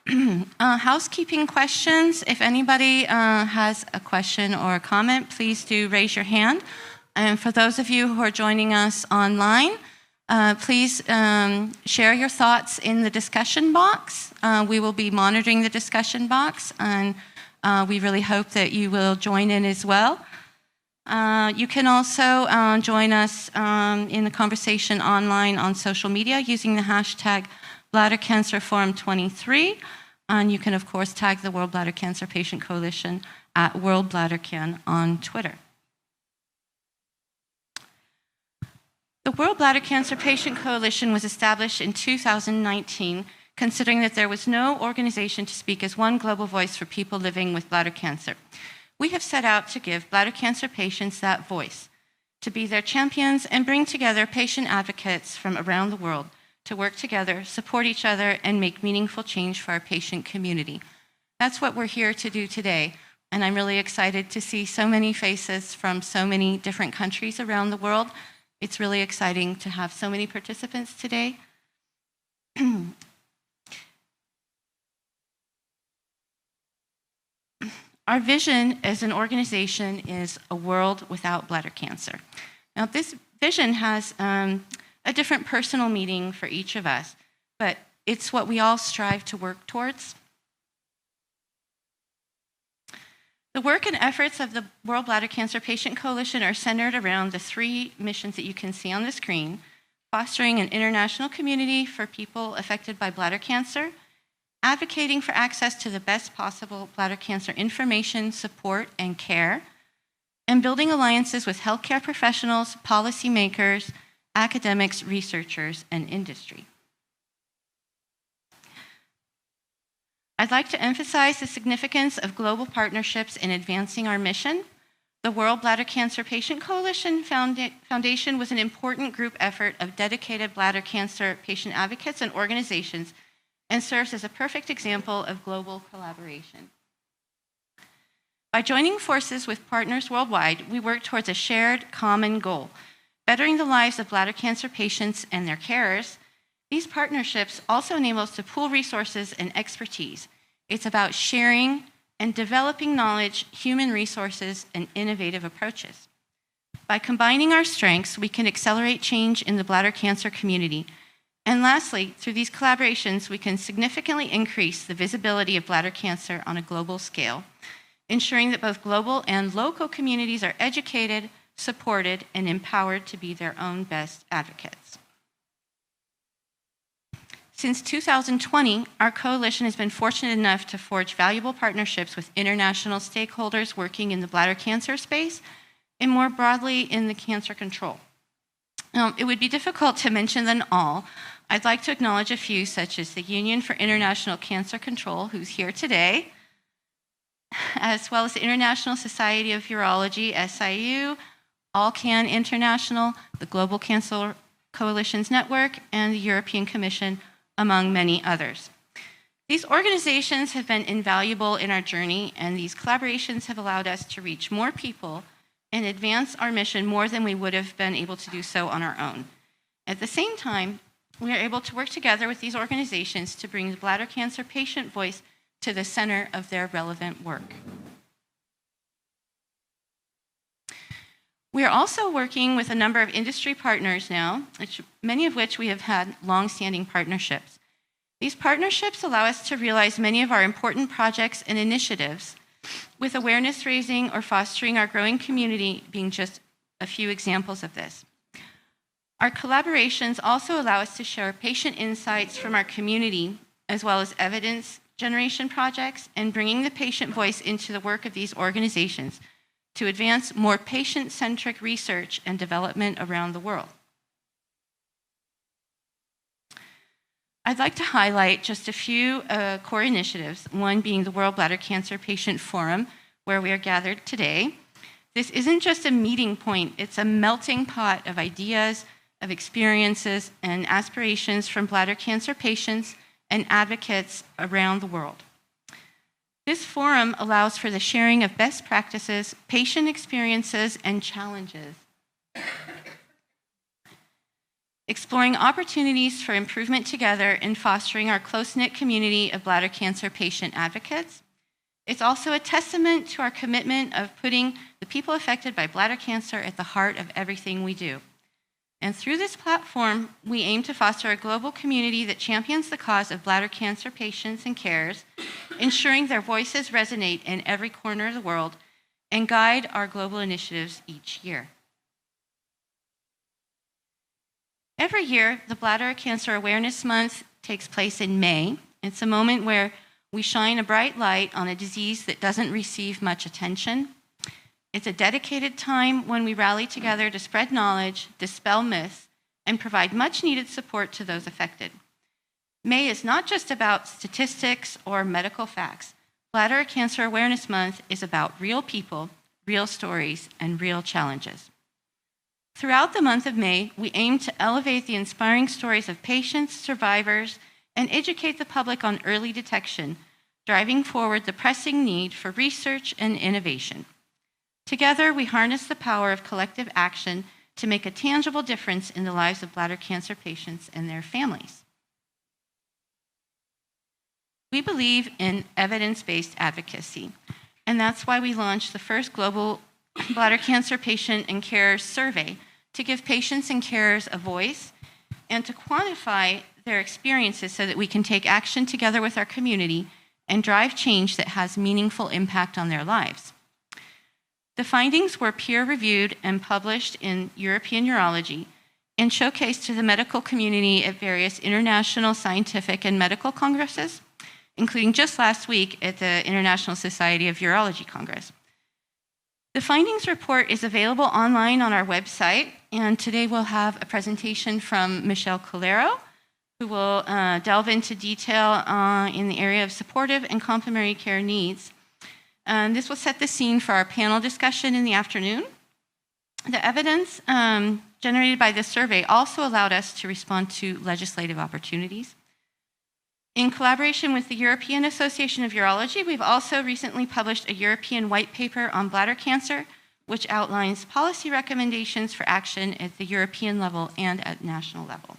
Housekeeping questions. If anybody has a question or a comment, please do raise your hand. And for those of you who are joining us online, please share your thoughts in the discussion box. We will be monitoring the discussion box, and we really hope that you will join in as well. You can also join us in the conversation online on social media using the hashtag Bladder Cancer Forum 23. And you can, of course, tag the World Bladder Cancer Patient Coalition at World Bladder Can on Twitter. The World Bladder Cancer Patient Coalition was established in 2019, considering that there was no organization to speak as one global voice for people living with bladder cancer. We have set out to give bladder cancer patients that voice, to be their champions and bring together patient advocates from around the world to work together, support each other, and make meaningful change for our patient community. That's what we're here to do today, and I'm really excited to see so many faces from so many different countries around the world. It's really exciting to have so many participants today. Our vision as an organization is a world without bladder cancer. Now, this vision has a different personal meaning for each of us, but it's what we all strive to work towards. The work and efforts of the World Bladder Cancer Patient Coalition are centered around the three missions that you can see on the screen: fostering an international community for people affected by bladder cancer, advocating for access to the best possible bladder cancer information, support, and care, and building alliances with healthcare professionals, policymakers, academics, researchers, and industry. I'd like to emphasize the significance of global partnerships in advancing our mission. The World Bladder Cancer Patient Coalition Foundation was an important group effort of dedicated bladder cancer patient advocates and organizations, and serves as a perfect example of global collaboration. By joining forces with partners worldwide, we work towards a shared common goal: bettering the lives of bladder cancer patients and their carers. These partnerships also enable us to pool resources and expertise. It's about sharing and developing knowledge, human resources, and innovative approaches. By combining our strengths, we can accelerate change in the bladder cancer community. And lastly, through these collaborations, we can significantly increase the visibility of bladder cancer on a global scale, ensuring that both global and local communities are educated, supported, and empowered to be their own best advocates. Since 2020, our coalition has been fortunate enough to forge valuable partnerships with international stakeholders working in the bladder cancer space and more broadly in the cancer control. It would be difficult to mention them all. I'd like to acknowledge a few, such as the Union for International Cancer Control, who's here today, as well as the International Society of Urology, SIU, AllCan International, the Global Cancer Coalitions Network, and the European Commission, among many others. These organizations have been invaluable in our journey, and these collaborations have allowed us to reach more people and advance our mission more than we would have been able to do so on our own. At the same time, we are able to work together with these organizations to bring the bladder cancer patient voice to the center of their relevant work. We are also working with a number of industry partners now, many of which we have had long-standing partnerships. These partnerships allow us to realize many of our important projects and initiatives, with awareness raising or fostering our growing community being just a few examples of this. Our collaborations also allow us to share patient insights from our community, as well as evidence generation projects, and bringing the patient voice into the work of these organizations to advance more patient-centric research and development around the world. I'd like to highlight just a few core initiatives, one being the World Bladder Cancer Patient Forum, where we are gathered today. This isn't just a meeting point, it's a melting pot of ideas, of experiences, and aspirations from bladder cancer patients and advocates around the world. This forum allows for the sharing of best practices, patient experiences, and challenges. exploring opportunities for improvement together and fostering our close-knit community of bladder cancer patient advocates. It's also a testament to our commitment of putting the people affected by bladder cancer at the heart of everything we do. And through this platform, we aim to foster a global community that champions the cause of bladder cancer patients and carers, ensuring their voices resonate in every corner of the world and guide our global initiatives each year. Every year, the Bladder Cancer Awareness Month takes place in May. It's a moment where we shine a bright light on a disease that doesn't receive much attention. It's a dedicated time when we rally together to spread knowledge, dispel myths, and provide much-needed support to those affected. May is not just about statistics or medical facts. Bladder Cancer Awareness Month is about real people, real stories, and real challenges. Throughout the month of May, we aim to elevate the inspiring stories of patients, survivors, and educate the public on early detection, driving forward the pressing need for research and innovation. Together, we harness the power of collective action to make a tangible difference in the lives of bladder cancer patients and their families. We believe in evidence-based advocacy, and that's why we launched the first global bladder cancer patient and carers survey to give patients and carers a voice and to quantify their experiences so that we can take action together with our community and drive change that has meaningful impact on their lives. The findings were peer-reviewed and published in European Urology and showcased to the medical community at various international scientific and medical congresses, including just last week at the International Society of Urology Congress. The findings report is available online on our website, and today we'll have a presentation from Michelle Calero, who will delve into detail in the area of supportive and complementary care needs. This will set the scene for our panel discussion in the afternoon. The evidence generated by this survey also allowed us to respond to legislative opportunities. In collaboration with the European Association of Urology, we've also recently published a European white paper on bladder cancer, which outlines policy recommendations for action at the European level and at national level.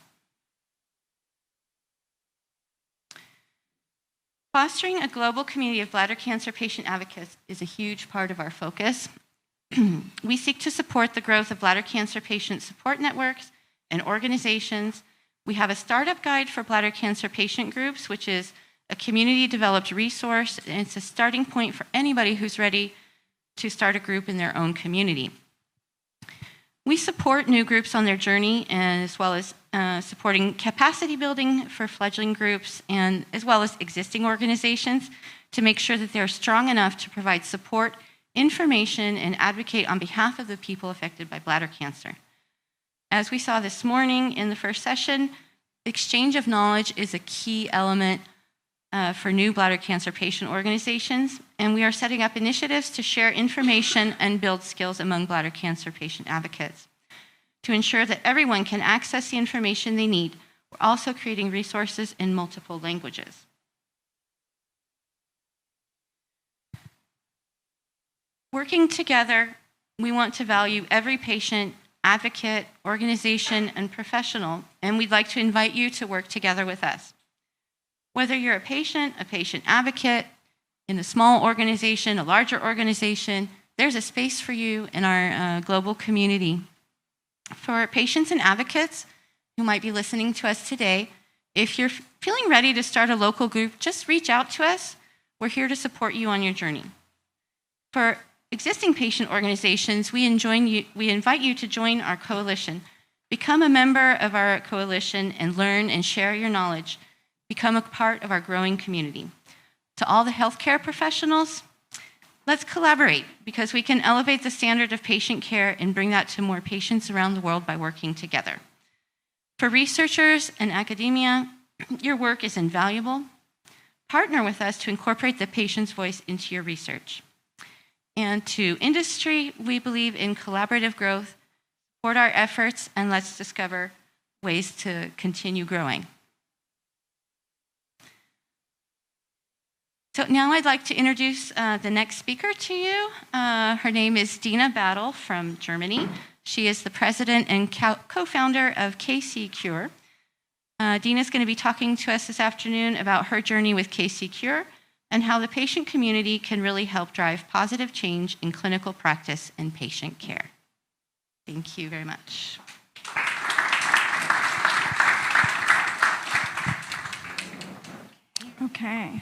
Fostering a global community of bladder cancer patient advocates is a huge part of our focus. We seek to support the growth of bladder cancer patient support networks and organizations. We have a startup guide for bladder cancer patient groups, which is a community-developed resource, and it's a starting point for anybody who's ready to start a group in their own community. We support new groups on their journey, and as well as supporting capacity building for fledgling groups, and as well as existing organizations to make sure that they're strong enough to provide support, information, and advocate on behalf of the people affected by bladder cancer. As we saw this morning in the first session, exchange of knowledge is a key element for new bladder cancer patient organizations, and we are setting up initiatives to share information and build skills among bladder cancer patient advocates. To ensure that everyone can access the information they need, we're also creating resources in multiple languages. Working together, we want to value every patient, advocate, organization, and professional, and we'd like to invite you to work together with us. Whether you're a patient advocate, in a small organization, a larger organization, there's a space for you in our global community. For patients and advocates who might be listening to us today, if you're feeling ready to start a local group, just reach out to us. We're here to support you on your journey. For existing patient organizations, we invite you to join our coalition. Become a member of our coalition and learn and share your knowledge. Become a part of our growing community. To all the healthcare professionals, let's collaborate because we can elevate the standard of patient care and bring that to more patients around the world by working together. For researchers and academia, your work is invaluable. Partner with us to incorporate the patient's voice into your research. And to industry, we believe in collaborative growth, support our efforts, and let's discover ways to continue growing. So now I'd like to introduce the next speaker to you. Her name is Dina Battle from Germany. She is the president and co-founder of KC Cure. Dina is going to be talking to us this afternoon about her journey with KC Cure and how the patient community can really help drive positive change in clinical practice and patient care. Thank you very much. Okay.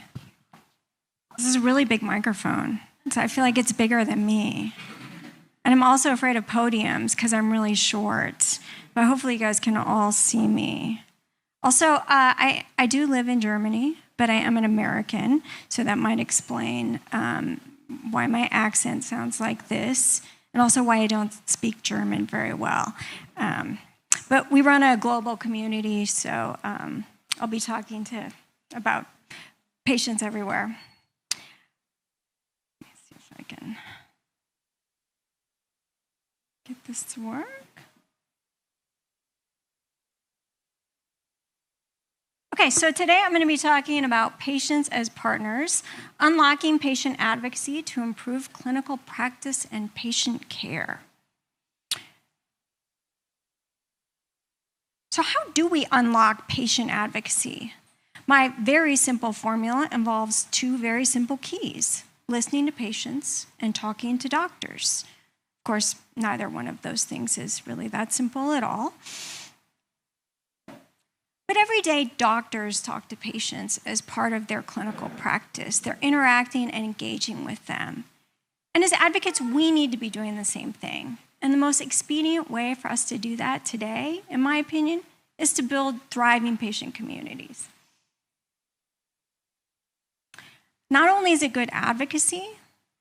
This is a really big microphone, so I feel like it's bigger than me. And I'm also afraid of podiums because I'm really short, but hopefully you guys can all see me. Also, I do live in Germany, but I am an American, so that might explain why my accent sounds like this, and also why I don't speak German very well. But we run a global community, so I'll be talking about patients everywhere. Let me see if I can get this to work. Okay, so today I'm going to be talking about patients as partners, unlocking patient advocacy to improve clinical practice and patient care. So how do we unlock patient advocacy? My very simple formula involves two very simple keys: listening to patients and talking to doctors. Of course, neither one of those things is really that simple at all. But every day, doctors talk to patients as part of their clinical practice. They're interacting and engaging with them. And as advocates, we need to be doing the same thing. And the most expedient way for us to do that today, in my opinion, is to build thriving patient communities. Not only is it good advocacy,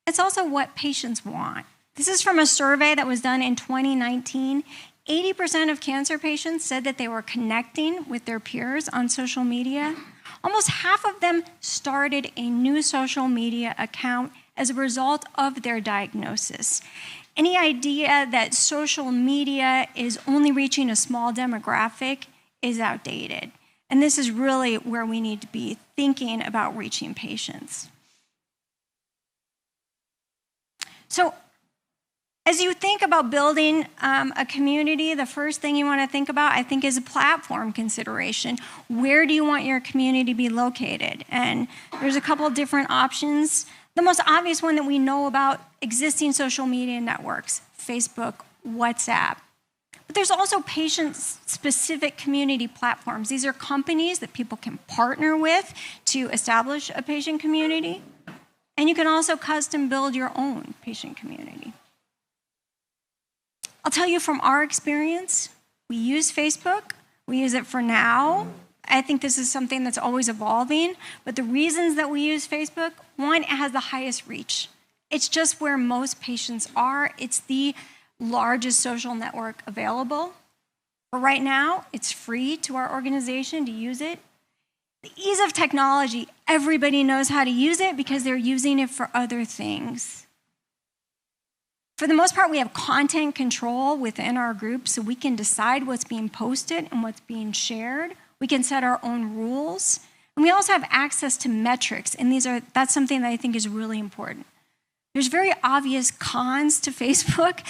it's also what patients want. This is from a survey that was done in 2019. 80% of cancer patients said that they were connecting with their peers on social media. Almost half of them started a new social media account as a result of their diagnosis. Any idea that social media is only reaching a small demographic is outdated. And this is really where we need to be thinking about reaching patients. So, as you think about building a community, the first thing you want to think about, I think, is a platform consideration. Where do you want your community to be located? And there's a couple of different options. The most obvious one that we know about: existing social media networks, Facebook, WhatsApp. But there's also patient-specific community platforms. These are companies that people can partner with to establish a patient community. And you can also custom build your own patient community. I'll tell you from our experience, we use Facebook. We use it for now. I think this is something that's always evolving. But the reasons that we use Facebook: one, it has the highest reach. It's just where most patients are. It's the largest social network available. But right now, it's free to our organization to use it. The ease of technology, everybody knows how to use it because they're using it for other things. For the most part, we have content control within our group, so we can decide what's being posted and what's being shared. We can set our own rules. And we also have access to metrics, and that's something that I think is really important. There's very obvious cons to Facebook.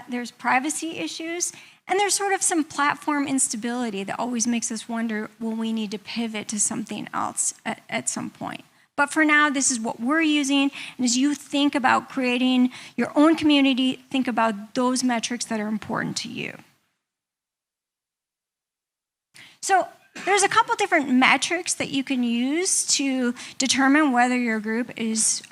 There's privacy issues, and there's sort of some platform instability that always makes us wonder, will we need to pivot to something else at some point? But for now, this is what we're using. And as you think about creating your own community, think about those metrics that are important to you. So there's a couple different metrics that you can use to determine whether your group is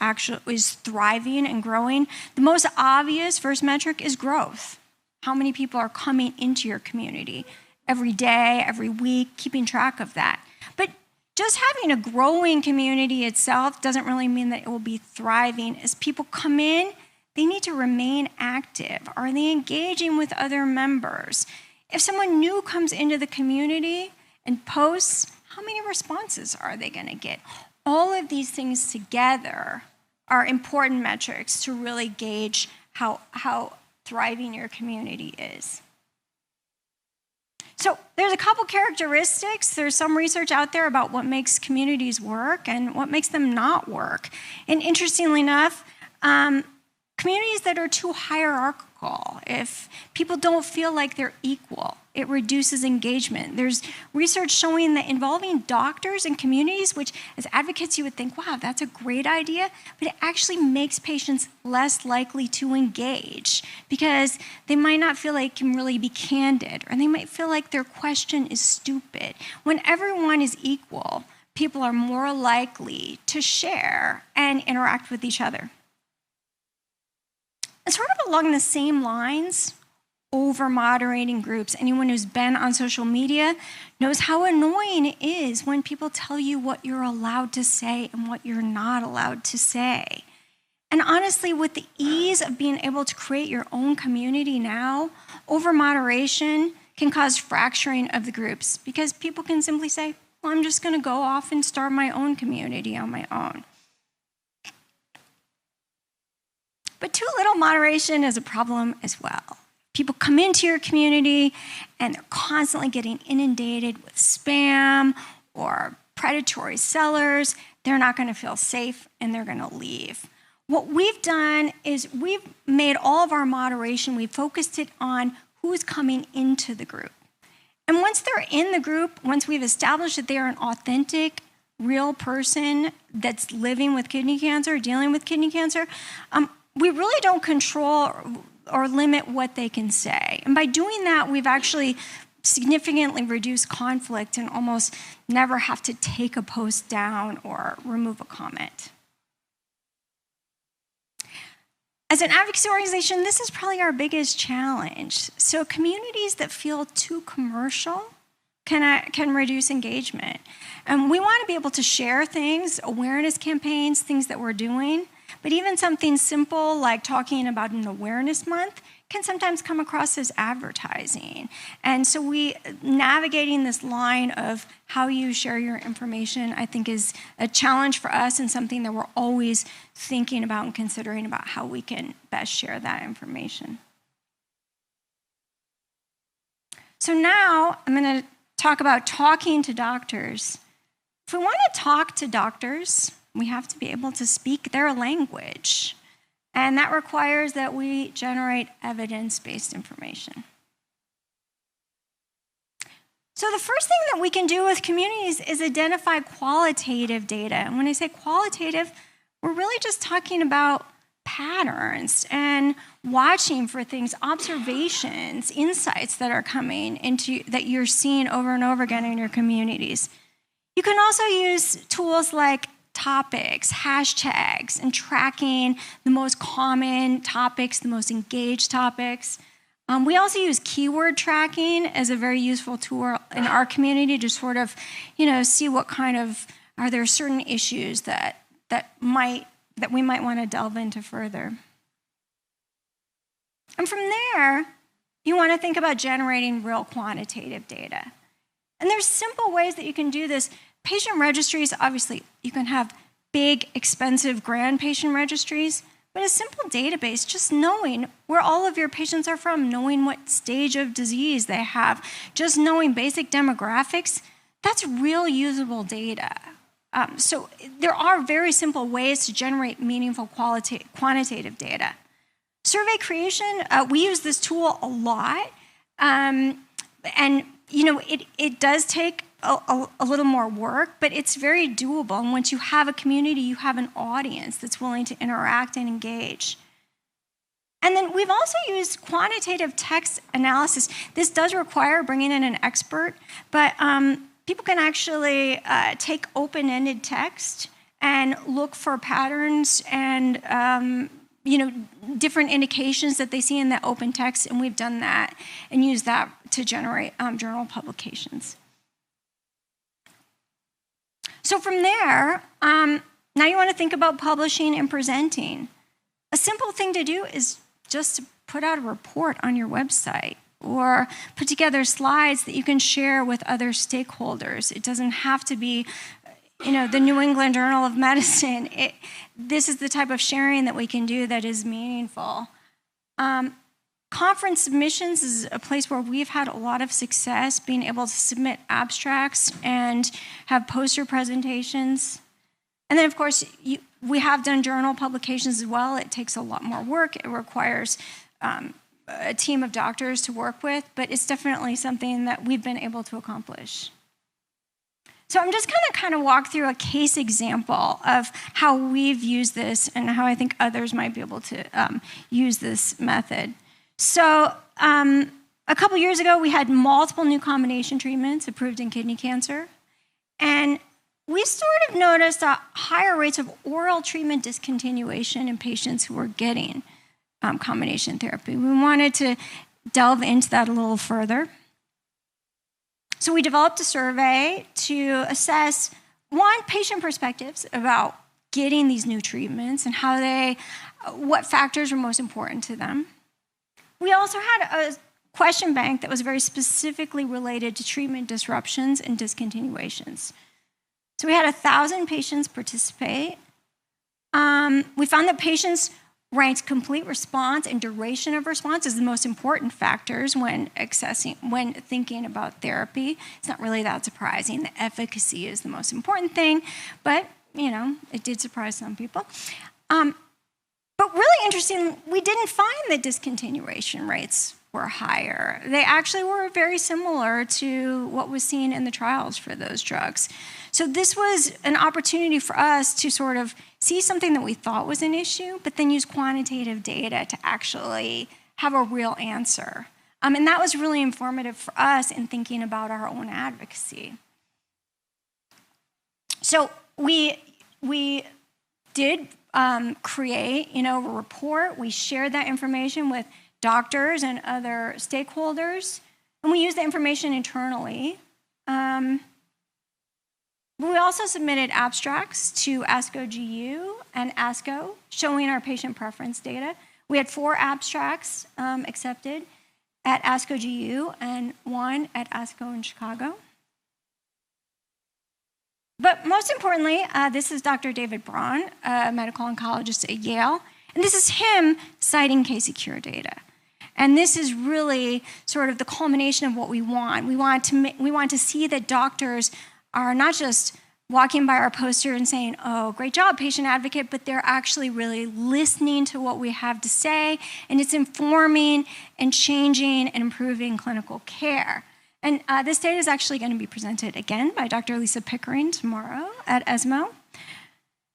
thriving and growing. The most obvious first metric is growth. How many people are coming into your community every day, every week, keeping track of that. But just having a growing community itself doesn't really mean that it will be thriving. As people come in, they need to remain active. Are they engaging with other members? If someone new comes into the community and posts, how many responses are they going to get? All of these things together are important metrics to really gauge how thriving your community is. So there's a couple characteristics. There's some research out there about what makes communities work and what makes them not work. And interestingly enough, Communities that are too hierarchical, if people don't feel like they're equal, it reduces engagement. There's research showing that involving doctors in communities, which as advocates you would think, wow, that's a great idea, but it actually makes patients less likely to engage because they might not feel like can really be candid, or they might feel like their question is stupid. When everyone is equal, people are more likely to share and interact with each other. And sort of along the same lines, over-moderating groups. Anyone who's been on social media knows how annoying it is when people tell you what you're allowed to say and what you're not allowed to say. And honestly, with the ease of being able to create your own community now, over-moderation can cause fracturing of the groups because people can simply say, well, I'm just going to go off and start my own community on my own. But too little moderation is a problem as well. People come into your community and they're constantly getting inundated with spam or predatory sellers. They're not going to feel safe and they're going to leave. What we've done is we've made all of our moderation, we focused it on who's coming into the group. And once they're in the group, once we've established that they're an authentic, real person that's living with kidney cancer, dealing with kidney cancer, we really don't control or limit what they can say. And by doing that, we've actually significantly reduced conflict and almost never have to take a post down or remove a comment. As an advocacy organization, this is probably our biggest challenge. So communities that feel too commercial can reduce engagement. And we want to be able to share things, awareness campaigns, things that we're doing. But even something simple like talking about an awareness month can sometimes come across as advertising. And so navigating this line of how you share your information, I think is a challenge for us and something that we're always thinking about and considering about how we can best share that information. So now I'm going to talk about talking to doctors. If we want to talk to doctors, we have to be able to speak their language. And that requires that we generate evidence-based information. So the first thing that we can do with communities is identify qualitative data. And when I say qualitative, we're really just talking about patterns and watching for things, observations, insights that are coming into that you're seeing over and over again in your communities. You can also use tools like topics, hashtags, and tracking the most common topics, the most engaged topics. We also use keyword tracking as a very useful tool in our community to sort of, see what kind of, are there certain issues that we might want to delve into further. And from there, you want to think about generating real quantitative data. And there's simple ways that you can do this. Patient registries, obviously, you can have big, expensive, grand patient registries, but a simple database, just knowing where all of your patients are from, knowing what stage of disease they have, just knowing basic demographics, that's real usable data. So there are very simple ways to generate meaningful quantitative data. Survey creation, we use this tool a lot, and it does take a little more work, but it's very doable. And once you have a community, you have an audience that's willing to interact and engage. And then we've also used quantitative text analysis. This does require bringing in an expert, but people can actually take open-ended text and look for patterns and different indications that they see in that open text, and we've done that and used that to generate journal publications. So from there, now you want to think about publishing and presenting. A simple thing to do is just to put out a report on your website or put together slides that you can share with other stakeholders. It doesn't have to be, the New England Journal of Medicine. This is the type of sharing that we can do that is meaningful. Conference submissions is a place where we've had a lot of success being able to submit abstracts and have poster presentations. And then, of course, we have done journal publications as well. It takes a lot more work. It requires a team of doctors to work with, but it's definitely something that we've been able to accomplish. So I'm just going to kind of walk through a case example of how we've used this and how I think others might be able to use this method. So a couple years ago, we had multiple new combination treatments approved in kidney cancer. And we sort of noticed higher rates of oral treatment discontinuation in patients who were getting combination therapy. We wanted to delve into that a little further. So we developed a survey to assess, one, patient perspectives about getting these new treatments and what factors were most important to them. We also had a question bank that was very specifically related to treatment disruptions and discontinuations. So we had 1,000 patients participate. We found that patients ranked complete response and duration of response as the most important factors when thinking about therapy. It's not really that surprising. The efficacy is the most important thing, but it did surprise some people. But really interesting, we didn't find that discontinuation rates were higher. They actually were very similar to what was seen in the trials for those drugs. So this was an opportunity for us to sort of see something that we thought was an issue, but then use quantitative data to actually have a real answer. And that was really informative for us in thinking about our own advocacy. So we did create, a report. We shared that information with doctors and other stakeholders, and we used the information internally. We also submitted abstracts to ASCO GU and ASCO showing our patient preference data. We had 4 abstracts accepted at ASCO GU and 1 at ASCO in Chicago. But most importantly, this is Dr. David Braun, a medical oncologist at Yale, and this is him citing K-Secure data. And this is really sort of the culmination of what we want. We want to see that doctors are not just walking by our poster and saying, oh, great job, patient advocate, but they're actually really listening to what we have to say, and it's informing and changing and improving clinical care. And this data is actually going to be presented again by Dr. Lisa Pickering tomorrow at ESMO.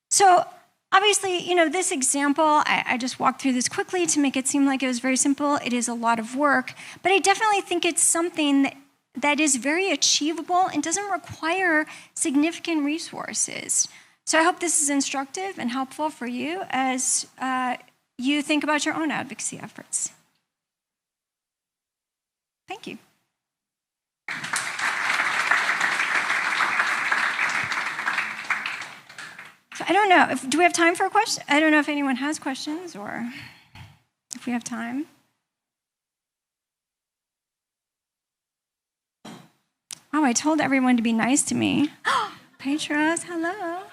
So obviously, this example, I just walked through this quickly to make it seem like it was very simple. It is a lot of work, but I definitely think it's something that is very achievable and doesn't require significant resources. So I hope this is instructive and helpful for you as you think about your own advocacy efforts. Thank you. So I don't know, do we have time for a question? I don't know if anyone has questions or if we have time. Oh, I told everyone to be nice to me. Petros, hello.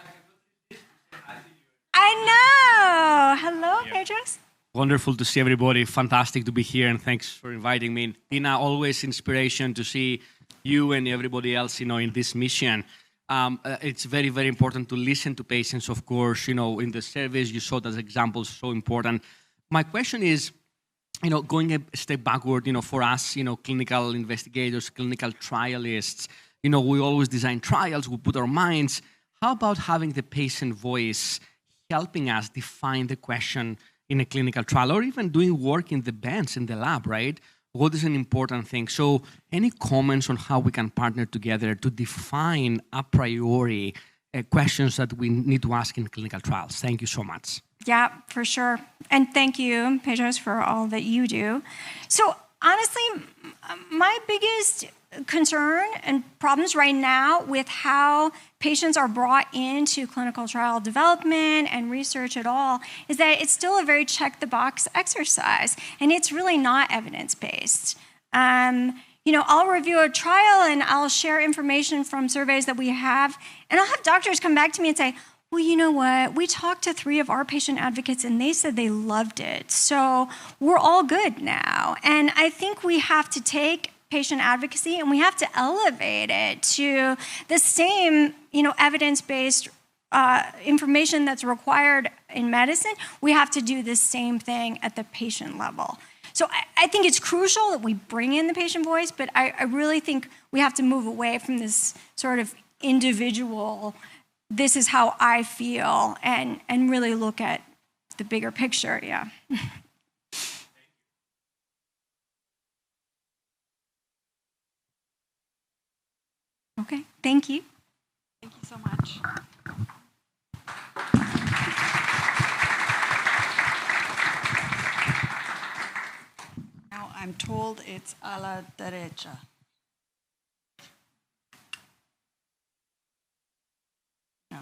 I know. Hello, Petros. Wonderful to see everybody. Fantastic to be here, and thanks for inviting me. Tina, always inspiration to see you and everybody else, in this mission. It's very, very important to listen to patients, of course. In the surveys you saw those examples, so important. My question is, going a step backward, for us, clinical investigators, clinical trialists, we always design trials, we put our minds. How about having the patient voice helping us define the question in a clinical trial, or even doing work in the bench, in the lab, right? What is an important thing? So any comments on how we can partner together to define a priori questions that we need to ask in clinical trials? Thank you so much. Yeah, for sure. And thank you, Petros, for all that you do. So honestly, my biggest concern and problems right now with how patients are brought into clinical trial development and research at all is that it's still a very check-the-box exercise, and it's really not evidence-based. I'll review a trial and I'll share information from surveys that we have, and I'll have doctors come back to me and say, well, you know what? We talked to 3 of our patient advocates and they said they loved it. So we're all good now. And I think we have to take patient advocacy and we have to elevate it to the same, evidence-based information that's required in medicine, we have to do the same thing at the patient level. So I think it's crucial that we bring in the patient voice, but I really think we have to move away from this sort of individual, this is how I feel, and really look at the bigger picture, yeah. Okay, thank you. Thank you so much. Now I'm told it's a la derecha. No.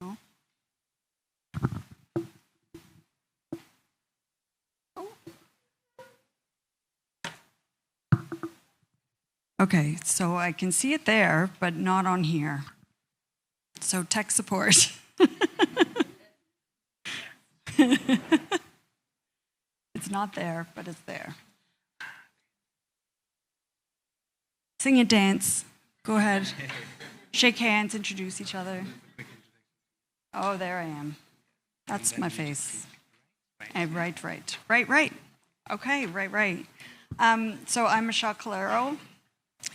No. Okay, so I can see it there, but not on here. So tech support. It's not there, but it's there. Sing and dance. Go ahead. Shake hands, introduce each other. Oh, there I am. That's my face. Right. Okay, right. So I'm Michelle Calero,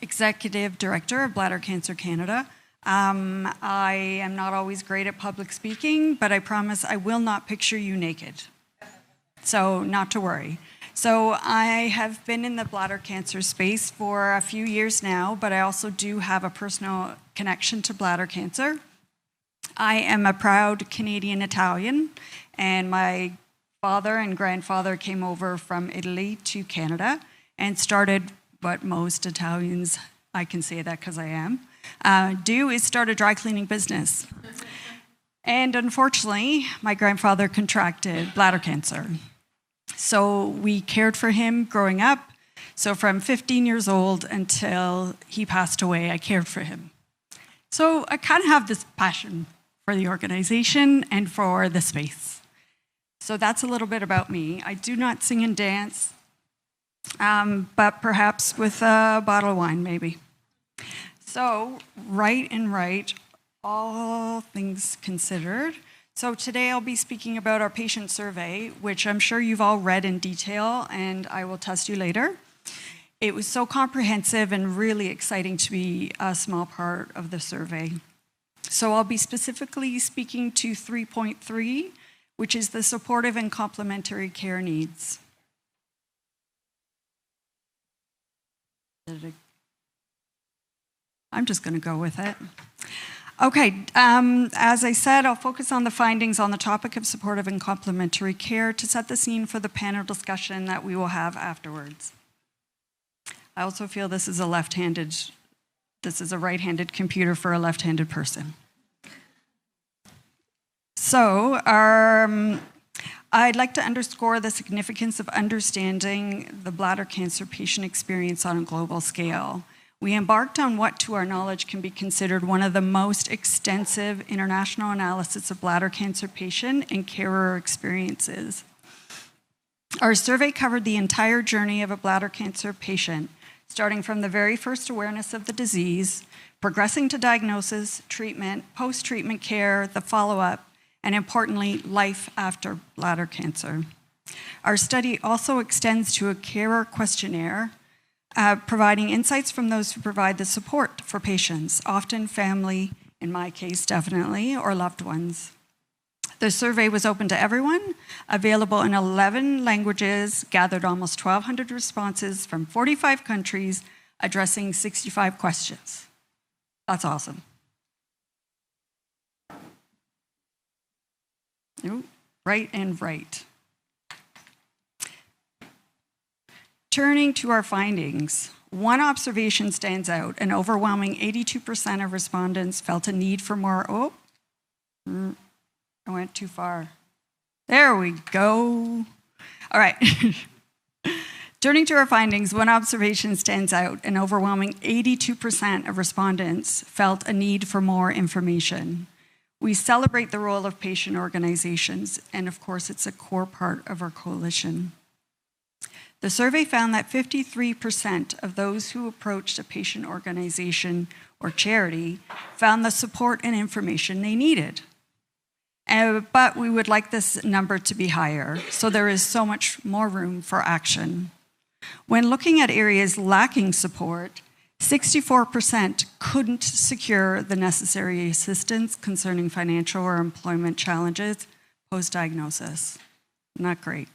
Executive Director of Bladder Cancer Canada. I am not always great at public speaking, but I promise I will not picture you naked. So not to worry. So I have been in the bladder cancer space for a few years now, but I also do have a personal connection to bladder cancer. I am a proud Canadian Italian, and my father and grandfather came over from Italy to Canada and started what most Italians, I can say that because I am, do is start a dry cleaning business. And unfortunately, my grandfather contracted bladder cancer. So we cared for him growing up. So from 15 years old until he passed away, I cared for him. So I kind of have this passion for the organization and for the space. So that's a little bit about me. I do not sing and dance, but perhaps with a bottle of wine, maybe. So, right, all things considered. So today I'll be speaking about our patient survey, which I'm sure you've all read in detail, and I will test you later. It was so comprehensive and really exciting to be a small part of the survey. So I'll be specifically speaking to 3.3, which is the supportive and complementary care needs. I'm just going to go with it. Okay, as I said, I'll focus on the findings on the topic of supportive and complementary care to set the scene for the panel discussion that we will have afterwards. I also feel this is a right-handed computer for a left-handed person. So, I'd like to underscore the significance of understanding the bladder cancer patient experience on a global scale. We embarked on what, to our knowledge, can be considered one of the most extensive international analysis of bladder cancer patient and carer experiences. Our survey covered the entire journey of a bladder cancer patient, starting from the very first awareness of the disease, progressing to diagnosis, treatment, post-treatment care, the follow-up, and importantly, life after bladder cancer. Our study also extends to a carer questionnaire, providing insights from those who provide the support for patients, often family, in my case definitely, or loved ones. The survey was open to everyone, available in 11 languages, gathered almost 1,200 responses from 45 countries, addressing 65 questions. That's awesome. Right. Turning to our findings, one observation stands out. An overwhelming 82% of respondents felt a need for more. I went too far. There we go. All right. Turning to our findings, one observation stands out. An overwhelming 82% of respondents felt a need for more information. We celebrate the role of patient organizations, and of course, it's a core part of our coalition. The survey found that 53% of those who approached a patient organization or charity found the support and information they needed. But we would like this number to be higher, so there is so much more room for action. When looking at areas lacking support, 64% couldn't secure the necessary assistance concerning financial or employment challenges post-diagnosis. Not great.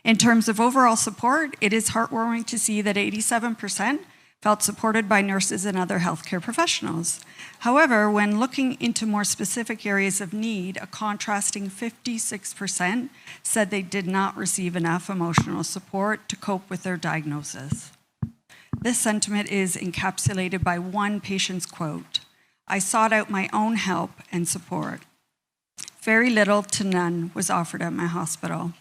In terms of overall support, it is heartwarming to see that 87% felt supported by nurses and other healthcare professionals. However, when looking into more specific areas of need, a contrasting 56% said they did not receive enough emotional support to cope with their diagnosis. This sentiment is encapsulated by one patient's quote, "I sought out my own help and support. Very little to none was offered at my hospital."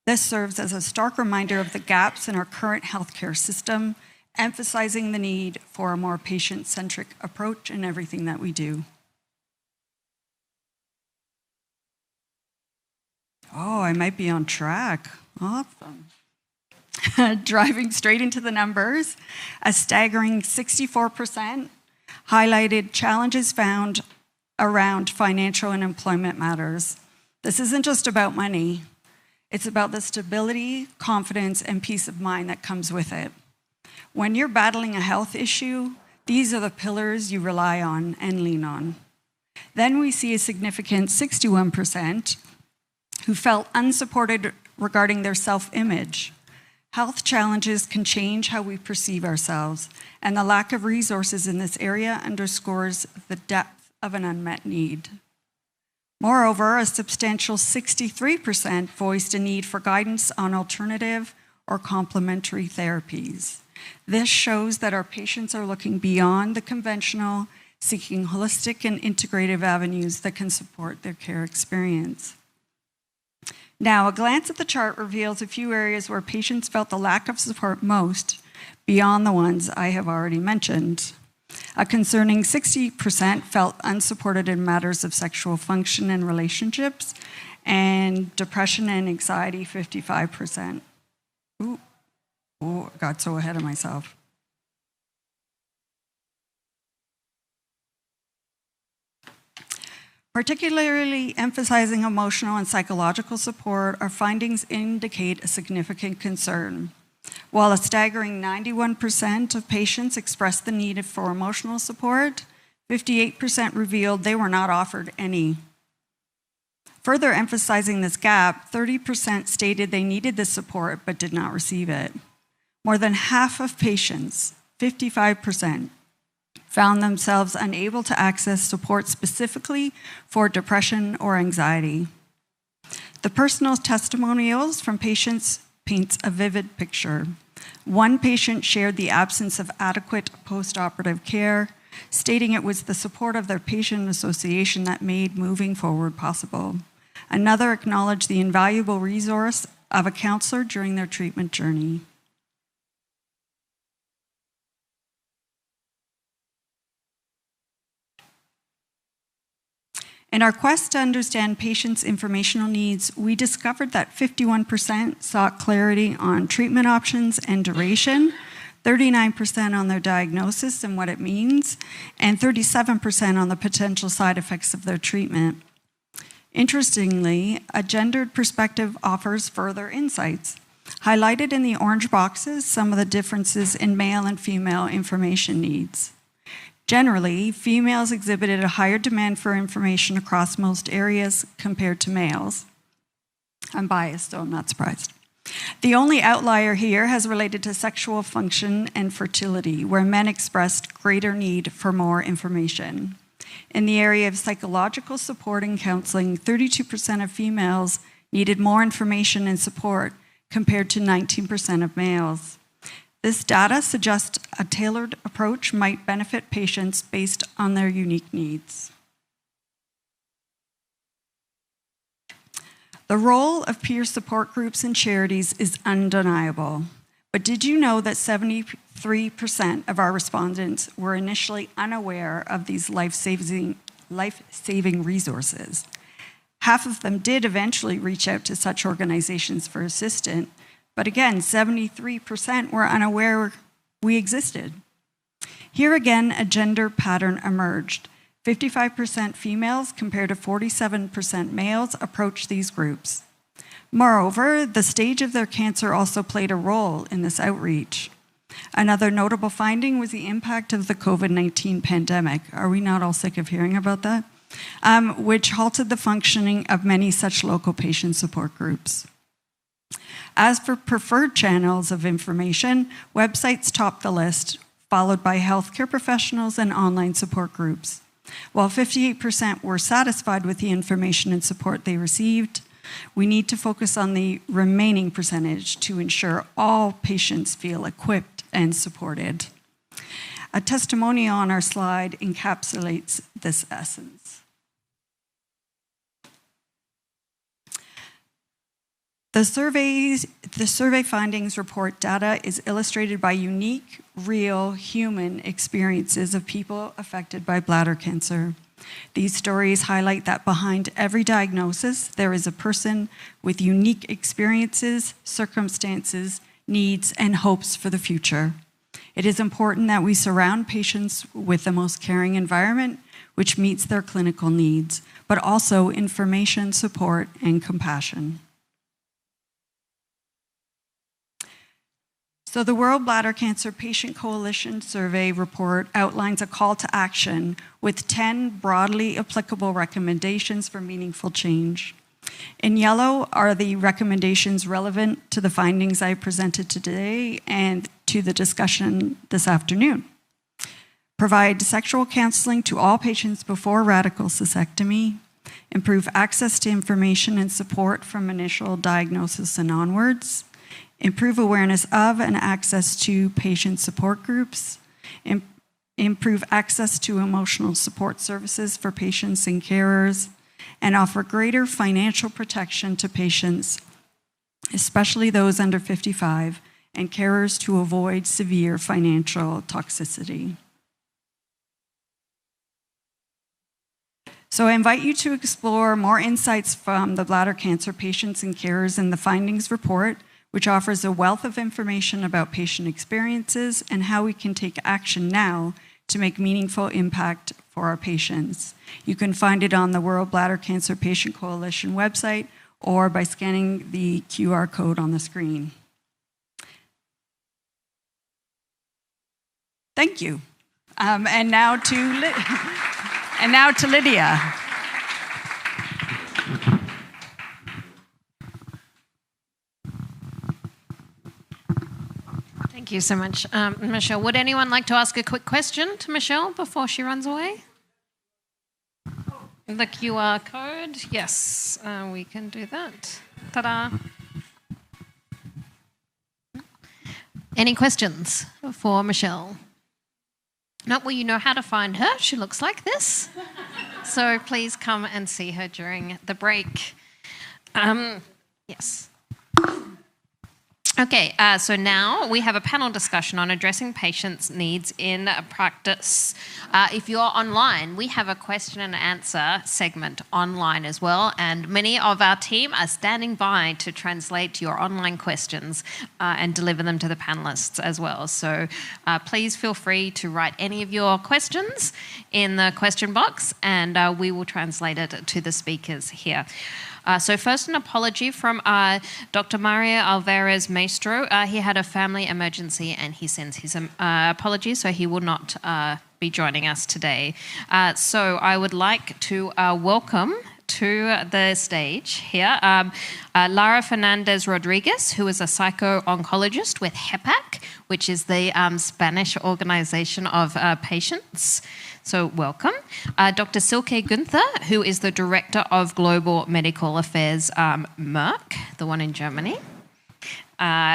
This serves as a stark reminder of the gaps in our current healthcare system, emphasizing the need for a more patient-centric approach in everything that we do. Oh, I might be on track. Awesome. Driving straight into the numbers, a staggering 64% highlighted challenges found around financial and employment matters. This isn't just about money. It's about the stability, confidence, and peace of mind that comes with it. When you're battling a health issue, these are the pillars you rely on and lean on. Then we see a significant 61% who felt unsupported regarding their self-image. Health challenges can change how we perceive ourselves, and the lack of resources in this area underscores the depth of an unmet need. Moreover, a substantial 63% voiced a need for guidance on alternative or complementary therapies. This shows that our patients are looking beyond the conventional, seeking holistic and integrative avenues that can support their care experience. Now, a glance at the chart reveals a few areas where patients felt the lack of support most, beyond the ones I have already mentioned. A concerning 60% felt unsupported in matters of sexual function and relationships, and depression and anxiety, 55%. Ooh, I got so ahead of myself. Particularly emphasizing emotional and psychological support, our findings indicate a significant concern. While a staggering 91% of patients expressed the need for emotional support, 58% revealed they were not offered any. Further emphasizing this gap, 30% stated they needed the support but did not receive it. More than half of patients, 55%, found themselves unable to access support specifically for depression or anxiety. The personal testimonials from patients paints a vivid picture. One patient shared the absence of adequate post-operative care, stating it was the support of their patient association that made moving forward possible. Another acknowledged the invaluable resource of a counselor during their treatment journey. In our quest to understand patients' informational needs, we discovered that 51% sought clarity on treatment options and duration, 39% on their diagnosis and what it means, and 37% on the potential side effects of their treatment. Interestingly, a gendered perspective offers further insights. Highlighted in the orange boxes, some of the differences in male and female information needs. Generally, females exhibited a higher demand for information across most areas compared to males. I'm biased, so I'm not surprised. The only outlier here has related to sexual function and fertility, where men expressed greater need for more information. In the area of psychological support and counseling, 32% of females needed more information and support compared to 19% of males. This data suggests a tailored approach might benefit patients based on their unique needs. The role of peer support groups and charities is undeniable. But did you know that 73% of our respondents were initially unaware of these life-saving resources? Half of them did eventually reach out to such organizations for assistance, But again, 73% were unaware we existed. Here again, a gender pattern emerged. 55% females compared to 47% males approached these groups. Moreover, the stage of their cancer also played a role in this outreach. Another notable finding was the impact of the COVID-19 pandemic. Are we not all sick of hearing about that? Which halted the functioning of many such local patient support groups. As for preferred channels of information, websites topped the list, followed by healthcare professionals and online support groups. While 58% were satisfied with the information and support they received, we need to focus on the remaining percentage to ensure all patients feel equipped and supported. A testimonial on our slide encapsulates this essence. The survey findings report data is illustrated by unique, real, human experiences of people affected by bladder cancer. These stories highlight that behind every diagnosis, there is a person with unique experiences, circumstances, needs, and hopes for the future. It is important that we surround patients with the most caring environment, which meets their clinical needs, but also information, support, and compassion. So the World Bladder Cancer Patient Coalition Survey report outlines a call to action with 10 broadly applicable recommendations for meaningful change. In yellow are the recommendations relevant to the findings I presented today and to the discussion this afternoon. Provide sexual counseling to all patients before radical cystectomy. Improve access to information and support from initial diagnosis and onwards. Improve awareness of and access to patient support groups, improve access to emotional support services for patients and carers, and offer greater financial protection to patients, especially those under 55, and carers to avoid severe financial toxicity. So I invite you to explore more insights from the bladder cancer patients and carers in the findings report, which offers a wealth of information about patient experiences and how we can take action now to make meaningful impact for our patients. You can find it on the World Bladder Cancer Patient Coalition website or by scanning the QR code on the screen. Thank you. And now to Lydia. Thank you so much, Michelle. Would anyone like to ask a quick question to Michelle before she runs away? The QR code, yes, we can do that. Ta-da. Any questions for Michelle? No, well, you know how to find her. She looks like this. So please come and see her during the break. Yes. Okay, so now we have a panel discussion on addressing patients' needs in practice. If you're online, we have a question and answer segment online as well, and many of our team are standing by to translate your online questions and deliver them to the panelists as well. So please feel free to write any of your questions in the question box, and we will translate it to the speakers here. So first, an apology from Dr. Mario Alvarez Maestro. He had a family emergency and he sends his apologies, so he will not be joining us today. So I would like to welcome to the stage here Lara Fernandez-Rodriguez, who is a psycho-oncologist with HEPAC, which is the Spanish organization of patients. So welcome. Dr. Silke Günther, who is the Director of Global Medical Affairs, Merck, the one in Germany.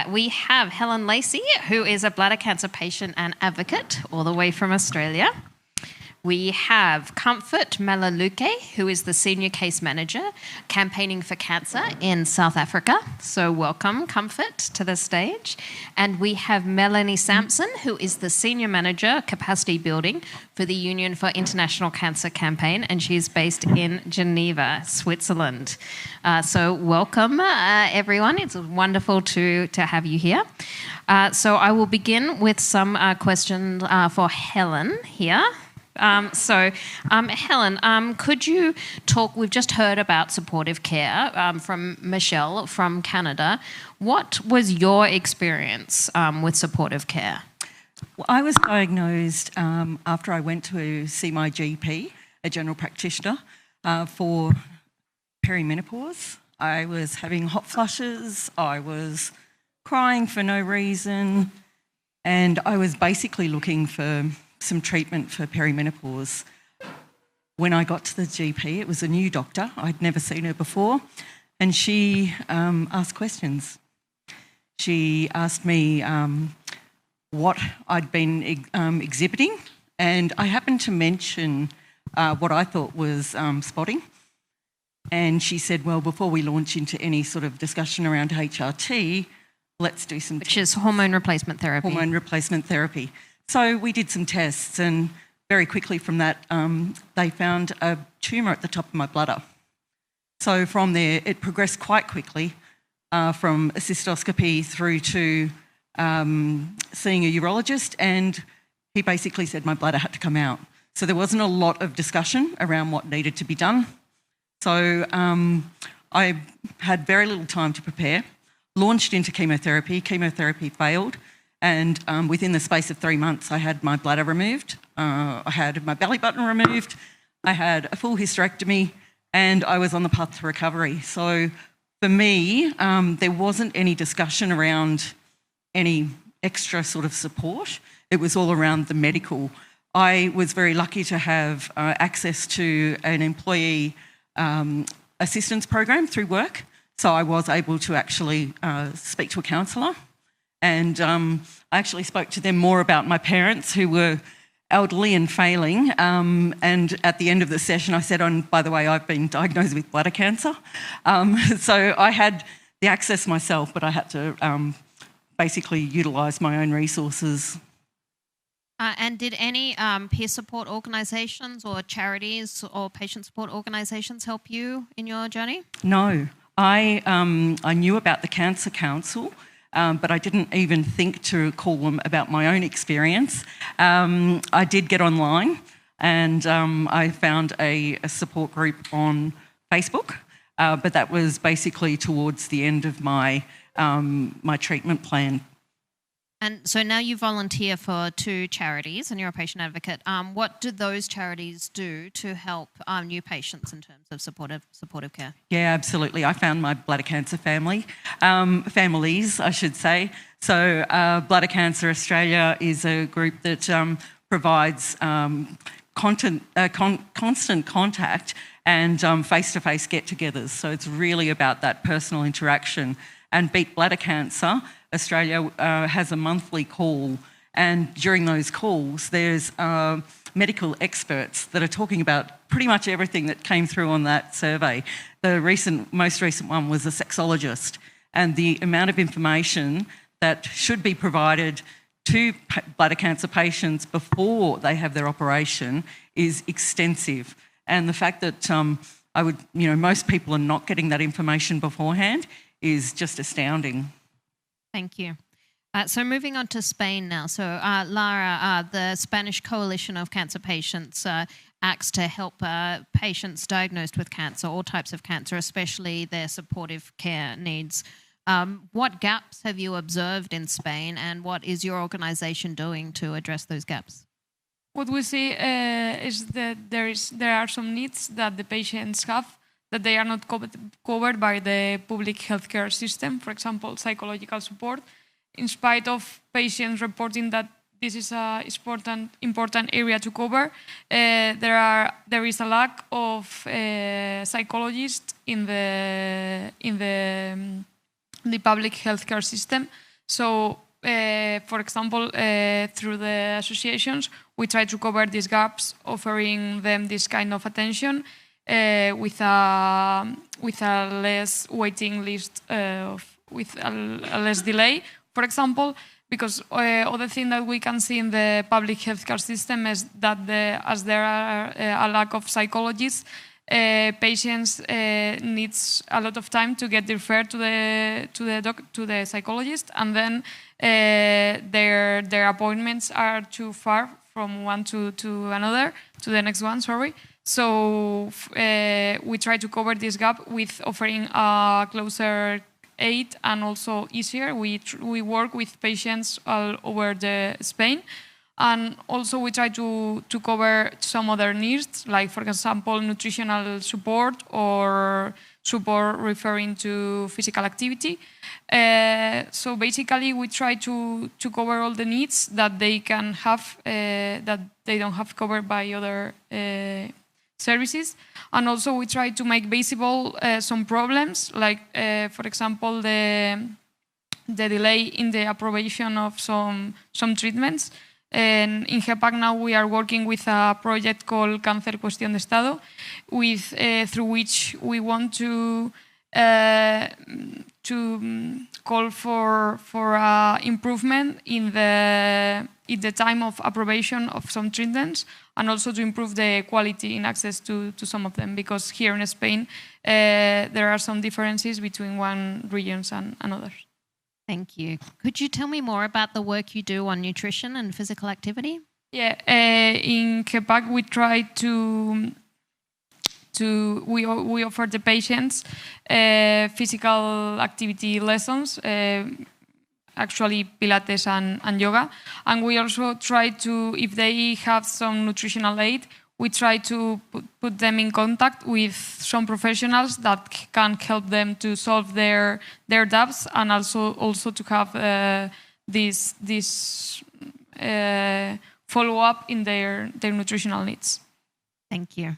We have Helen Lacey, who is a bladder cancer patient and advocate, all the way from Australia. We have Comfort Malaluke, who is the Senior Case Manager, campaigning for cancer in South Africa. So welcome, Comfort, to the stage. And we have Melanie Sampson, who is the Senior Manager, Capacity Building for the Union for International Cancer Campaign, and she's based in Geneva, Switzerland. So welcome, everyone. It's wonderful to have you here. So I will begin with some questions for Helen here. Helen, could you talk, we've just heard about supportive care from Michelle from Canada. What was your experience with supportive care? Well, I was diagnosed after I went to see my GP, a general practitioner, for perimenopause. I was having hot flushes, I was crying for no reason, and I was basically looking for some treatment for perimenopause. When I got to the GP, it was a new doctor. I'd never seen her before, and she asked questions. She asked me what I'd been exhibiting, and I happened to mention what I thought was spotting. And she said, well, before we launch into any sort of discussion around HRT, let's do some Which is hormone replacement therapy. Hormone replacement therapy. So we did some tests, and very quickly from that, they found a tumour at the top of my bladder. So from there, it progressed quite quickly from a cystoscopy through to seeing a urologist, and he basically said my bladder had to come out. So there wasn't a lot of discussion around what needed to be done. So I had very little time to prepare, launched into chemotherapy. Chemotherapy failed, and within the space of 3 months, I had my bladder removed, I had my belly button removed, I had a full hysterectomy, and I was on the path to recovery. So for me, there wasn't any discussion around any extra sort of support. It was all around the medical. I was very lucky to have access to an employee assistance program through work. So I was able to actually speak to a counsellor, and I actually spoke to them more about my parents who were elderly and failing. And at the end of the session, I said, by the way, I've been diagnosed with bladder cancer. So I had the access myself, but I had to basically utilise my own resources. And did any peer support organisations or charities or patient support organisations help you in your journey? No. I knew about the Cancer Council, but I didn't even think to call them about my own experience. I did get online, and I found a support group on Facebook, but that was basically towards the end of my treatment plan. And so now you volunteer for 2 charities and you're a patient advocate. What do those charities do to help new patients in terms of supportive care? Yeah, absolutely. I found my bladder cancer families, I should say. So Bladder Cancer Australia is a group that provides constant contact and face-to-face get-togethers. So it's really about that personal interaction. And Beat Bladder Cancer Australia has a monthly call, and during those calls there's medical experts that are talking about pretty much everything that came through on that survey. The most recent one was a sexologist, and the amount of information that should be provided to bladder cancer patients before they have their operation is extensive. And the fact that most people are not getting that information beforehand is just astounding. Thank you. So moving on to Spain now. So Lara, the Spanish Coalition of Cancer Patients acts to help patients diagnosed with cancer, all types of cancer, especially their supportive care needs. What gaps have you observed in Spain, and what is your organisation doing to address those gaps? What we see is that there are some needs that the patients have that they are not covered by the public healthcare system. For example, psychological support. In spite of patients reporting that this is an important area to cover, there is a lack of psychologists in the public healthcare system. So for example, through the associations, we try to cover these gaps, offering them this kind of attention with a less waiting list, with a less delay. For example, because other thing that we can see in the public healthcare system is that as there are a lack of psychologists, patients needs a lot of time to get referred to the psychologist, and then their appointments are too far from one to another, to the next one. Sorry. So we try to cover this gap with offering a closer aid and also easier. We work with patients all over Spain. And also we try to cover some other needs, like for example, nutritional support or support referring to physical activity. So basically we try to cover all the needs that they can have, that they don't have covered by other services. And also we try to make visible some problems, like for example, the delay in the approbation of some treatments. And in GEPAC now we are working with a project called Cáncer Cuestión de Estado, through which we want to call for improvement in the time of approbation of some treatments, and also to improve the quality in access to some of them, because here in Spain there are some differences between one regions and others. Thank you. Could you tell me more about the work you do on nutrition and physical activity? Yeah, in GEPAC we try we offer the patients physical activity lessons, actually Pilates and yoga, and we also try to, if they have some nutritional aid, we try to put them in contact with some professionals that can help them to solve their doubts, and also to have this follow-up in their nutritional needs. Thank you.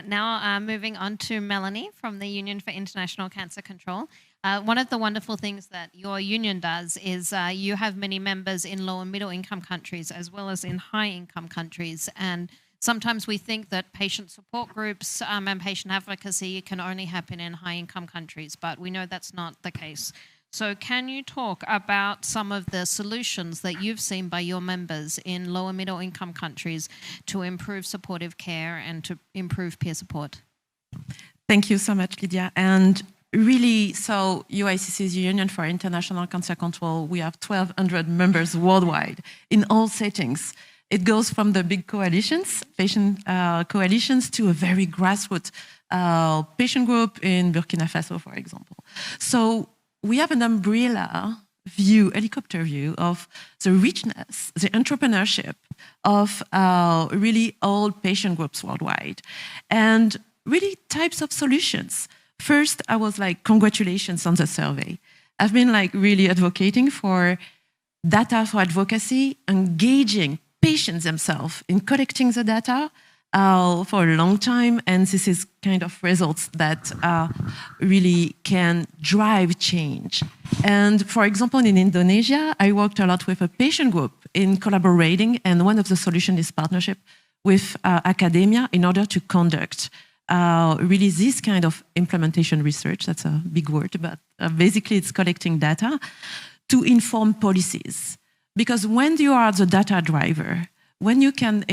Now moving on to Melanie from the Union for International Cancer Control. One of the wonderful things that your union does is you have many members in low and middle income countries as well as in high income countries, and sometimes we think that patient support groups and patient advocacy can only happen in high-income countries, but we know that's not the case. So can you talk about some of the solutions that you've seen by your members in low and middle-income countries to improve supportive care and to improve peer support? Thank you so much, Lydia. And really, so UICC's Union for International Cancer Control, we have 1,200 members worldwide in all settings. It goes from the big coalitions, patient coalitions, to a very grassroots patient group in Burkina Faso, for example. So we have an umbrella view, helicopter view of the richness, the entrepreneurship of really all patient groups worldwide, and really types of solutions. First, I was like, congratulations on the survey. I've been like really advocating for data for advocacy, engaging patients themselves in collecting the data for a long time, and this is kind of results that really can drive change. And for example, in Indonesia, I worked a lot with a patient group in collaborating, and one of the solutions is partnership with academia in order to conduct really this kind of implementation research. That's a big word, but basically it's collecting data to inform policies. Because when you are the data driver, when you can,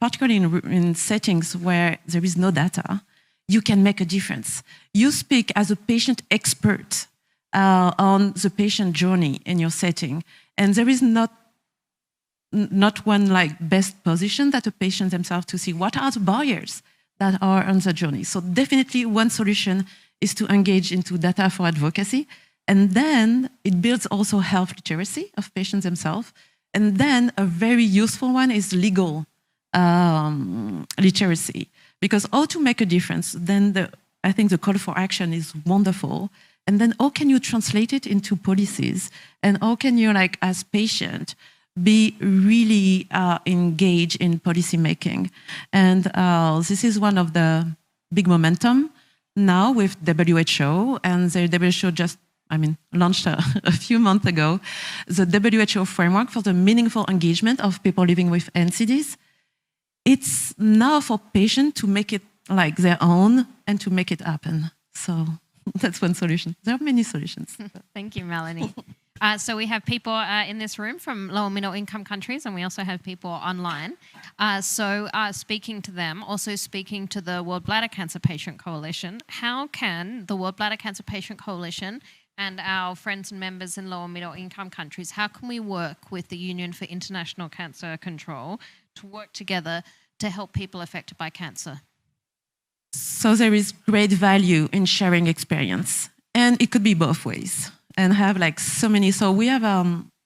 particularly in settings where there is no data, you can make a difference. You speak as a patient expert on the patient journey in your setting, and there is not one like best position that a patient themselves to see what are the barriers that are on the journey. So definitely one solution is to engage into data for advocacy. And then it builds also health literacy of patients themselves. And then a very useful one is legal literacy. Because how to make a difference, then I think the call for action is wonderful. And then how can you translate it into policies? And how can you, like, as patient, be really engaged in policy making? And this is one of the big momentum now with WHO. And the WHO just launched a few months ago, the WHO framework for the meaningful engagement of people living with NCDs. It's now for patients to make it like their own and to make it happen. So that's one solution. There are many solutions. Thank you, Melanie. So we have people in this room from low and middle income countries, and we also have people online. Speaking to them, also speaking to the World Bladder Cancer Patient Coalition, how can the World Bladder Cancer Patient Coalition and our friends and members in low and middle income countries, how can we work with the Union for International Cancer Control to work together to help people affected by cancer? So there is great value in sharing experience, and it could be both ways. And have like so many. So we have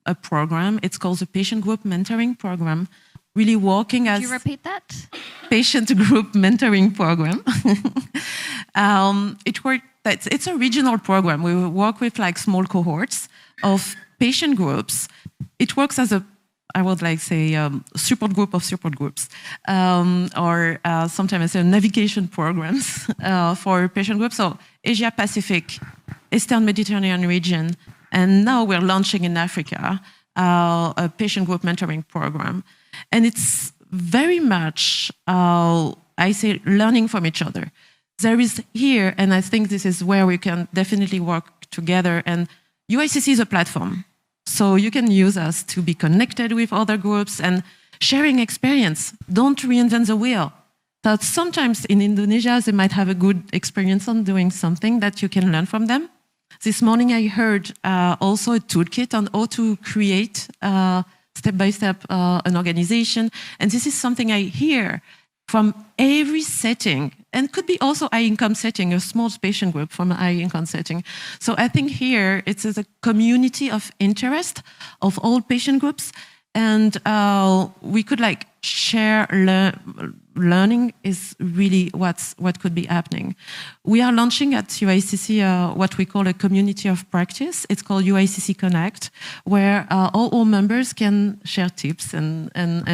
a program. It's called the Patient Group Mentoring Program. Really working as. Could you repeat that? Patient Group Mentoring Program. It's a regional program. We work with like small cohorts of patient groups. It works as I would like say support group of support groups, or sometimes I say navigation programs for patient groups. So Asia Pacific, Eastern Mediterranean region, and now we're launching in Africa a patient group mentoring program. And it's very much, I say, learning from each other. There is here, and I think this is where we can definitely work together, and UICC is a platform. So you can use us to be connected with other groups and sharing experience. Don't reinvent the wheel. That sometimes in Indonesia, they might have a good experience on doing something that you can learn from them. This morning, I heard also a toolkit on how to create step-by-step an organization. And this is something I hear from every setting, and could be also high-income setting, a small patient group from a high-income setting. So I think here it's a community of interest of all patient groups, and we could like share learning is really what could be happening. We are launching at UICC what we call a community of practice. It's called UICC Connect, where all our members can share tips and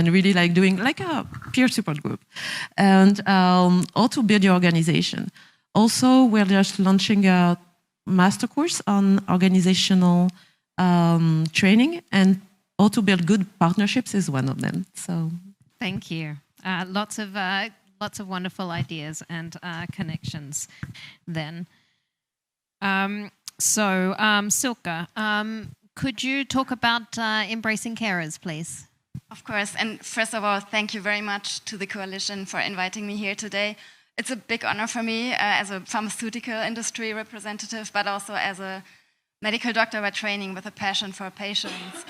really like doing like a peer support group, and how to build your organization. Also, we're just launching a master course on organizational training, and how to build good partnerships is one of them. So. Thank you. Lots of wonderful ideas and connections. Then, Silke, could you talk about embracing carers, please? Of course. And first of all, thank you very much to the coalition for inviting me here today. It's a big honor for me as a pharmaceutical industry representative, but also as a medical doctor by training with a passion for patients.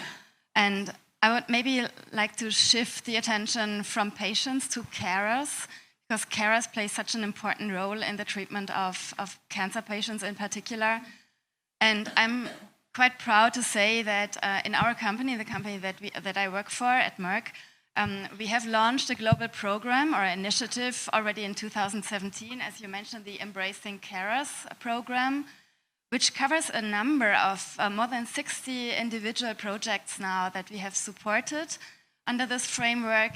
And I would maybe like to shift the attention from patients to carers, because carers play such an important role in the treatment of cancer patients in particular. And I'm quite proud to say that in our company, the company that I work for at Merck, we have launched a global program or initiative already in 2017, as you mentioned, the Embracing Carers program, which covers a number of more than 60 individual projects now that we have supported under this framework,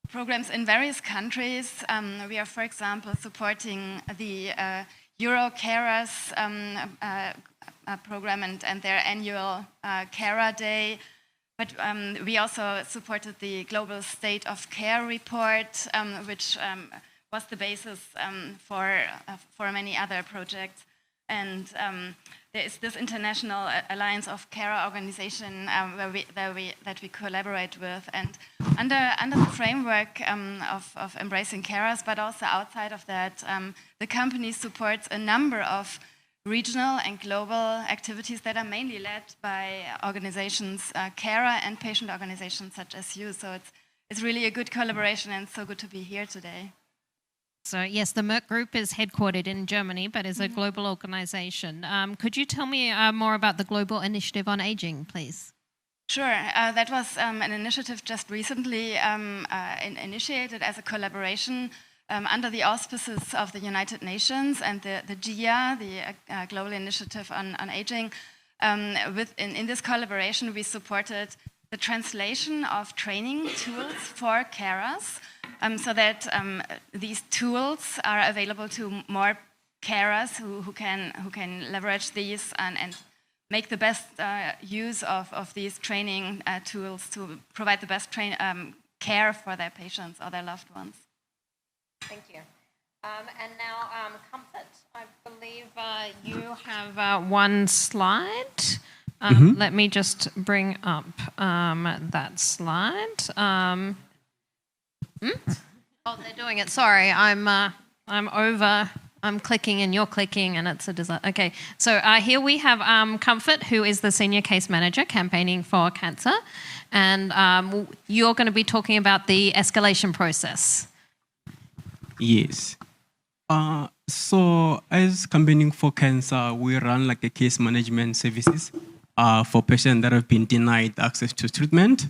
programs in various countries. We are, for example, supporting the Euro Carers program and their annual Carer Day. But we also supported the Global State of Care report, which was the basis for many other projects. And there is this International Alliance of Care organization that we collaborate with. And under the framework of Embracing Carers, but also outside of that, the company supports a number of regional and global activities that are mainly led by organizations, carer and patient organizations such as you. So it's really a good collaboration, and it's so good to be here today. So yes, the Merck Group is headquartered in Germany, but is a global organization. Could you tell me more about the Global Initiative on Aging, please? Sure. That was an initiative just recently initiated as a collaboration under the auspices of the United Nations and the GIA, the Global Initiative on Aging. In this collaboration, we supported the translation of training tools for carers, so that these tools are available to more carers who can leverage these and make the best use of these training tools to provide the best care for their patients or their loved ones. Thank you. And now, Comfort, I believe you have one slide. Let me just bring up that slide. Oh, they're doing it. Sorry, I'm clicking and you're clicking and it's a disaster. Okay, so here we have Comfort, who is the Senior Case Manager campaigning for cancer. And you're going to be talking about the escalation process. Yes. So as campaigning for cancer, we run like a case management services for patients that have been denied access to treatment.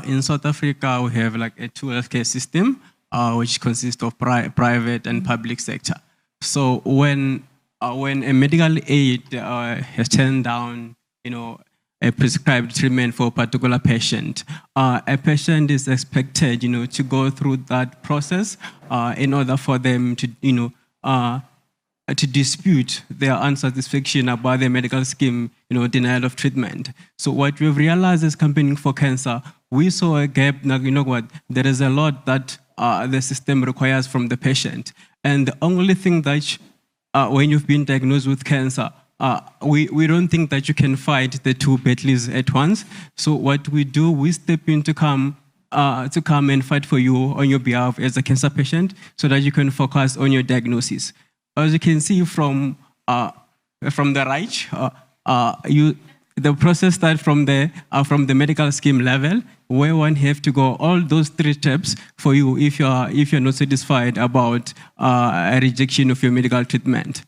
In South Africa, we have like a two healthcare system, which consists of private and public sector. So when a medical aid has turned down, a prescribed treatment for a particular patient, a patient is expected, to go through that process in order for them to, to dispute their unsatisfaction about the medical scheme, denial of treatment. So what we've realized is campaigning for cancer, we saw a gap. Now, there is a lot that the system requires from the patient. And the only thing that when you've been diagnosed with cancer, we don't think that you can fight the two battles at once. So what we do, we step in to come and fight for you on your behalf as a cancer patient so that you can focus on your diagnosis. As you can see from the right, the process starts from the medical scheme level, where one have to go all those 3 steps for you if you're not satisfied about a rejection of your medical treatment.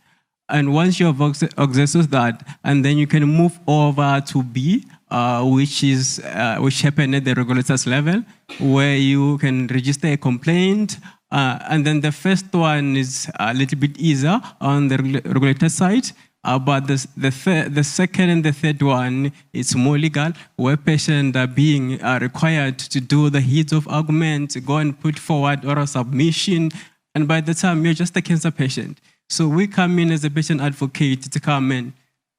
And once you have exhausted that, and then you can move over to B, which happen at the regulator's level, where you can register a complaint. And then the first one is a little bit easier on the regulator side. But the second and the third one is more legal, where patients are being required to do the heads of argument, go and put forward oral submission. And by the time you're just a cancer patient. So we come in as a patient advocate to come and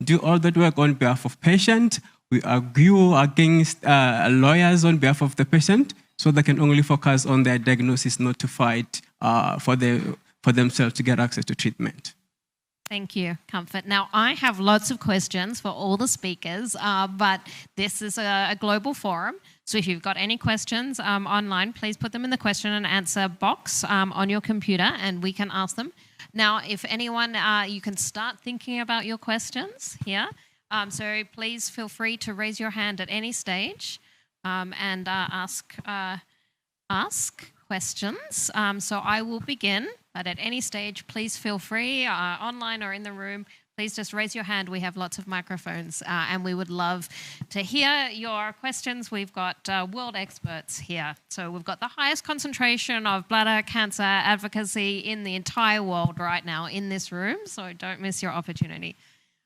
do all that work on behalf of patient. We argue against lawyers on behalf of the patient, so they can only focus on their diagnosis, not to fight for themselves to get access to treatment. Thank you, Comfort. Now, I have lots of questions for all the speakers, but this is a global forum. So if you've got any questions online, please put them in the question and answer box on your computer and we can ask them. Now, if anyone, you can start thinking about your questions here. So please feel free to raise your hand at any stage and ask questions. So I will begin, but at any stage, please feel free, online or in the room, please just raise your hand. We have lots of microphones and we would love to hear your questions. We've got world experts here. So we've got the highest concentration of bladder cancer advocacy in the entire world right now in this room, so don't miss your opportunity.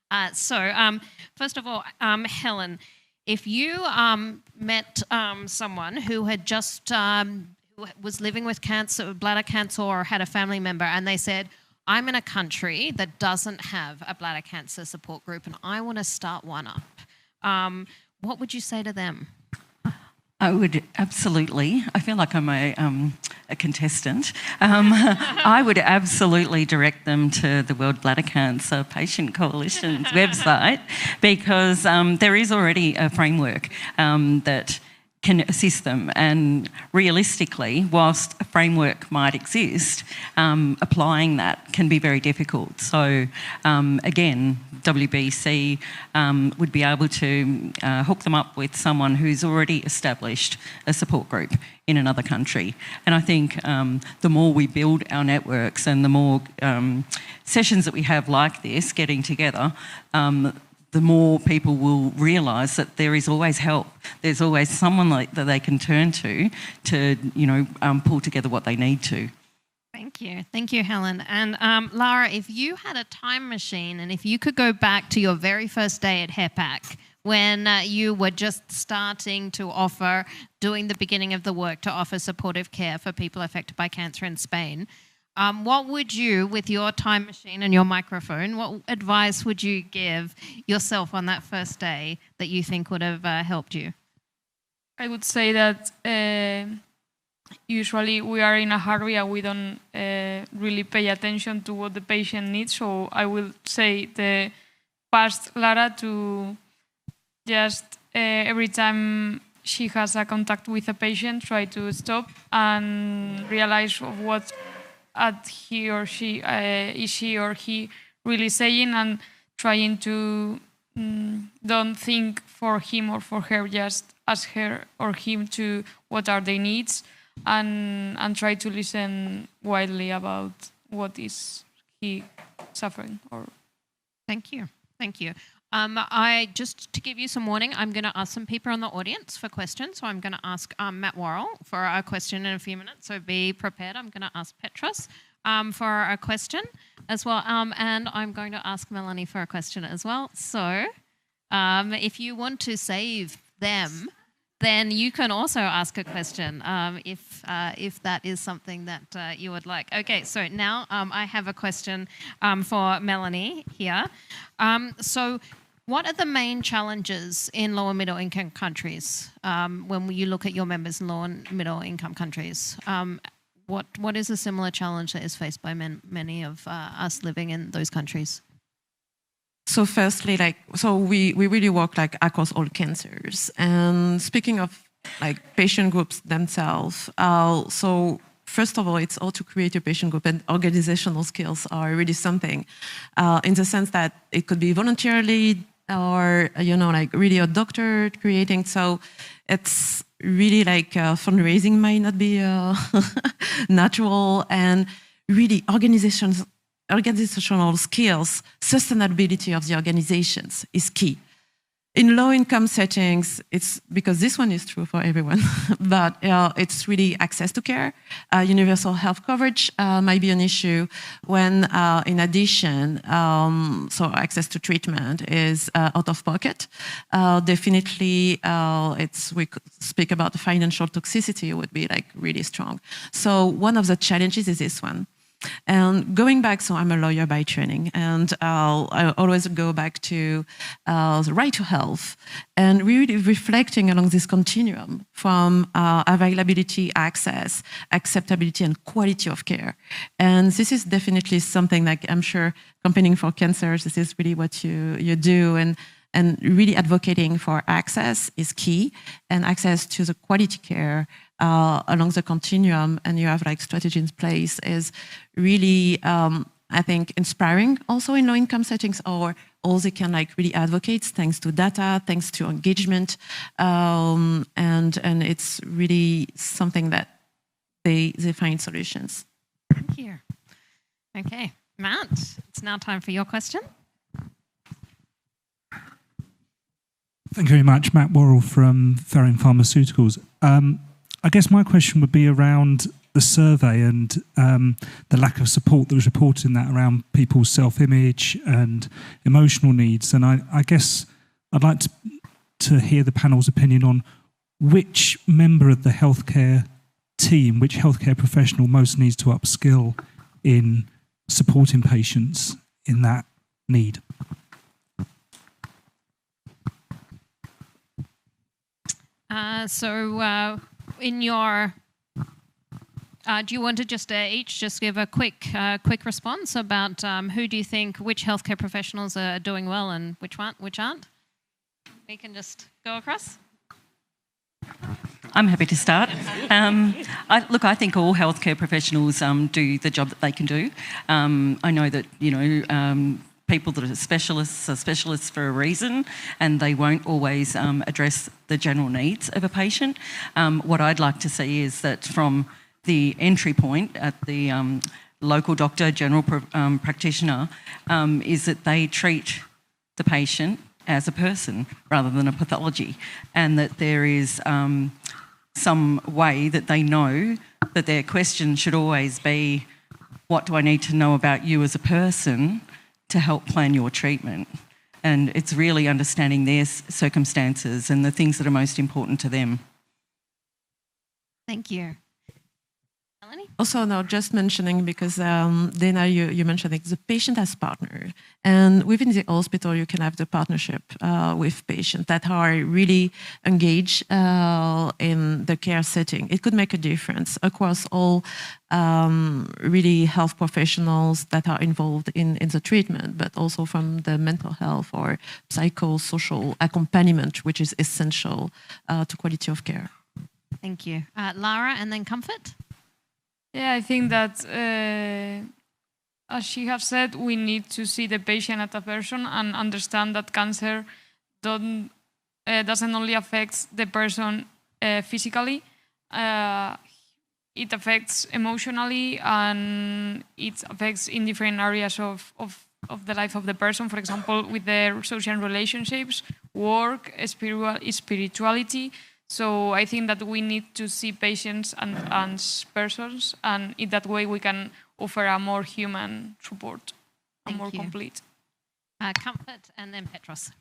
First of all, Helen, if you met someone who had just who was living with cancer, bladder cancer, or had a family member, and they said, I'm in a country that doesn't have a bladder cancer support group and I want to start one up, what would you say to them? I would absolutely, I feel like I'm a contestant. I would absolutely direct them to the World Bladder Cancer Patient Coalition's website, because there is already a framework that can assist them, and realistically, whilst a framework might exist, applying that can be very difficult. So again, WBC would be able to hook them up with someone who's already established a support group in another country. And I think the more we build our networks and the more sessions that we have like this, getting together, the more people will realise that there is always help. There's always someone that they can turn to pull together what they need to. Thank you, Helen. And Lara, if you had a time machine and if you could go back to your very first day at HEPAC, when you were just starting to doing the beginning of the work to offer supportive care for people affected by cancer in Spain, what would you, with your time machine and your microphone, what advice would you give yourself on that first day that you think would have helped you? I would say that usually we are in a hurry and we don't really pay attention to what the patient needs. So I will say the past Lara to just every time she has a contact with a patient, try to stop and realize of what he or she really saying, and trying to don't think for him or for her, just ask her or him to what are their needs, and try to listen widely about what is he suffering. Or Thank you. Just to give you some warning, I'm going to ask some people in the audience for questions. So I'm going to ask Matt Worrell for a question in a few minutes. So be prepared. I'm going to ask Petros for a question as well. And I'm going to ask Melanie for a question as well. So if you want to save them, then you can also ask a question if that is something that you would like. Okay, so now I have a question for Melanie here. So what are the main challenges in low and middle income countries when you look at your members in low and middle income countries? What is a similar challenge that is faced by many of us living in those countries? So firstly, we really work across all cancers. And speaking of patient groups themselves, so first of all, it's all to create a patient group, and organizational skills are really something in the sense that it could be voluntarily or, really a doctor creating. So it's really fundraising might not be natural, and really organizational skills, sustainability of the organizations is key. In low-income settings, it's because this one is true for everyone, but it's really access to care. Universal health coverage might be an issue when, in addition, so access to treatment is out of pocket. Definitely, we could speak about the financial toxicity would be really strong. So one of the challenges is this one. And going back, so I'm a lawyer by training, and I always go back to the right to health, and really reflecting along this continuum from availability, access, acceptability, and quality of care. And this is definitely something I'm sure campaigning for cancers, this is really what you do, and really advocating for access is key, and access to the quality care along the continuum, and you have strategy in place is really, I think, inspiring also in low-income settings, or all they can really advocate thanks to data, thanks to engagement, and it's really something that they find solutions. Thank you. Okay, Matt, it's now time for your question. Thank you very much. Matt Worrell from Ferring Pharmaceuticals. I guess my question would be around the survey and the lack of support that was reported in that around people's self-image and emotional needs. And I guess I'd like to hear the panel's opinion on which member of the healthcare team, which healthcare professional most needs to upskill in supporting patients in that need. In your, do you want to just each just give a quick response about who do you think, which healthcare professionals are doing well and which aren't? We can just go across. I'm happy to start. I think all healthcare professionals do the job that they can do. I know that, people that are specialists for a reason, and they won't always address the general needs of a patient. What I'd like to see is that from the entry point at the local doctor, general practitioner, is that they treat the patient as a person rather than a pathology, and that there is some way that they know that their question should always be, what do I need to know about you as a person to help plan your treatment? And it's really understanding their circumstances and the things that are most important to them. Thank you. Melanie? Also, no, just mentioning because Dana, you mentioned it, the patient as partner, and within the hospital you can have the partnership with patients that are really engaged in the care setting. It could make a difference across all really health professionals that are involved in the treatment, but also from the mental health or psychosocial accompaniment, which is essential to quality of care. Thank you. Lara, and then Comfort? Yeah, I think that, as she has said, we need to see the patient as a person and understand that cancer doesn't only affect the person physically, it affects emotionally, and it affects in different areas of the life of the person. For example, with their social relationships, work, spirituality. So I think that we need to see patients and persons, and in that way we can offer a more human support, and more complete. Comfort, and then Petros.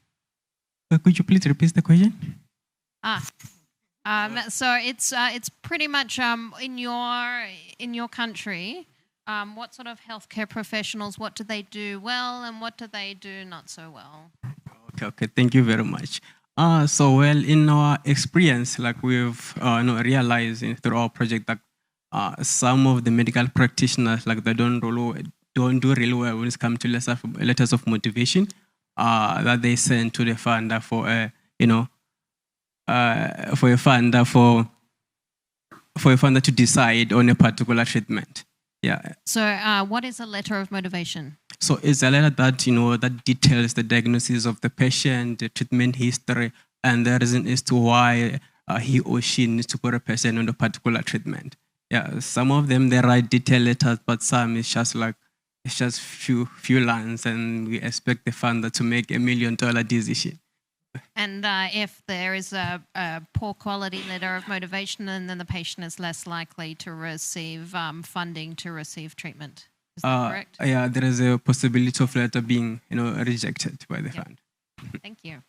Could you please repeat the question? So it's pretty much in your country. What sort of healthcare professionals? What do they do well, and what do they do not so well? Okay. Thank you very much. So well, in our experience, like we've realized through our project that some of the medical practitioners, like they don't do really well when it comes to letters of motivation that they send to the funder for a funder to decide on a particular treatment. Yeah. So what is a letter of motivation? So it's a letter that, that details the diagnosis of the patient, the treatment history, and the reason as to why he or she needs to put a patient on a particular treatment. Yeah, some of them, they write detailed letters, but some it's just few lines, and we expect the funder to make $1 million decision. And if there is a poor quality letter of motivation, then the patient is less likely to receive funding to receive treatment. Is that correct? Yeah, there is a possibility of letter being, rejected by the fund. Thank you.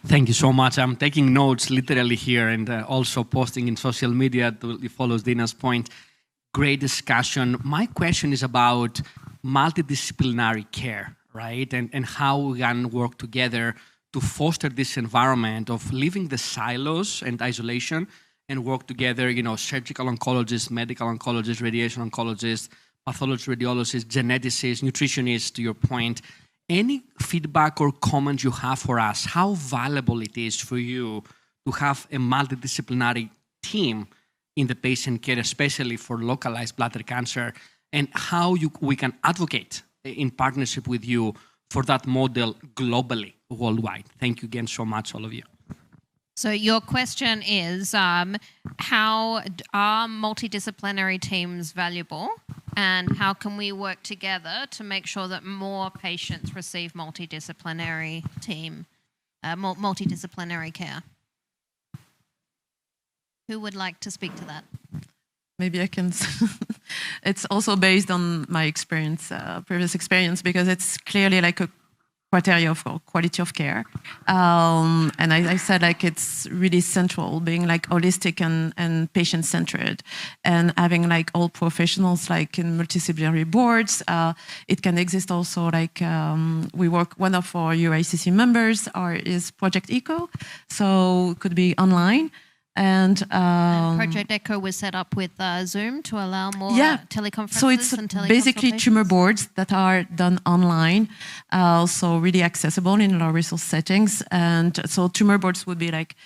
Thank you so much. I'm taking notes literally here and also posting in social media to follow Dina's point. Great discussion. My question is about multidisciplinary care, right? And how we can work together to foster this environment of leaving the silos and isolation and work together, surgical oncologists, medical oncologists, radiation oncologists, pathology radiologists, geneticists, nutritionists, to your point. Any feedback or comments you have for us, how valuable it is for you to have a multidisciplinary team in the patient care, especially for localized bladder cancer, and how we can advocate in partnership with you for that model globally, worldwide. Thank you again so much, all of you. So your question is, how are multidisciplinary teams valuable, and how can we work together to make sure that more patients receive multidisciplinary care? Who would like to speak to that? Maybe I can. It's also based on my experience, previous experience, because it's clearly like a criteria for quality of care. And I said like it's really central, being like holistic and patient-centered, and having like all professionals like in multidisciplinary boards. It can exist also like we work, one of our UICC members is Project ECO, so it could be online. And Project ECHO was set up with Zoom to allow more teleconferences. So it's basically tumor boards that are done online, so really accessible in low resource settings. And so tumor boards would be like,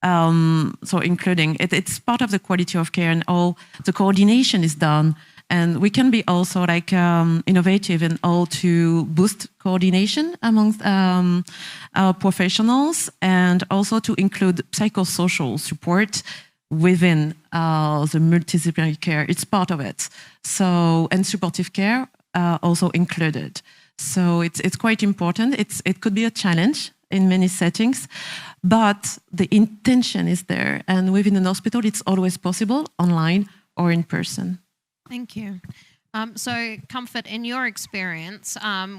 so including, it's part of the quality of care, and all the coordination is done. And we can be also like innovative in all to boost coordination amongst our professionals, and also to include psychosocial support within the multidisciplinary care. It's part of it. So, and supportive care also included. So it's quite important. It could be a challenge in many settings, but the intention is there. And within an hospital, it's always possible, online or in person. Thank you. So, Comfort, in your experience,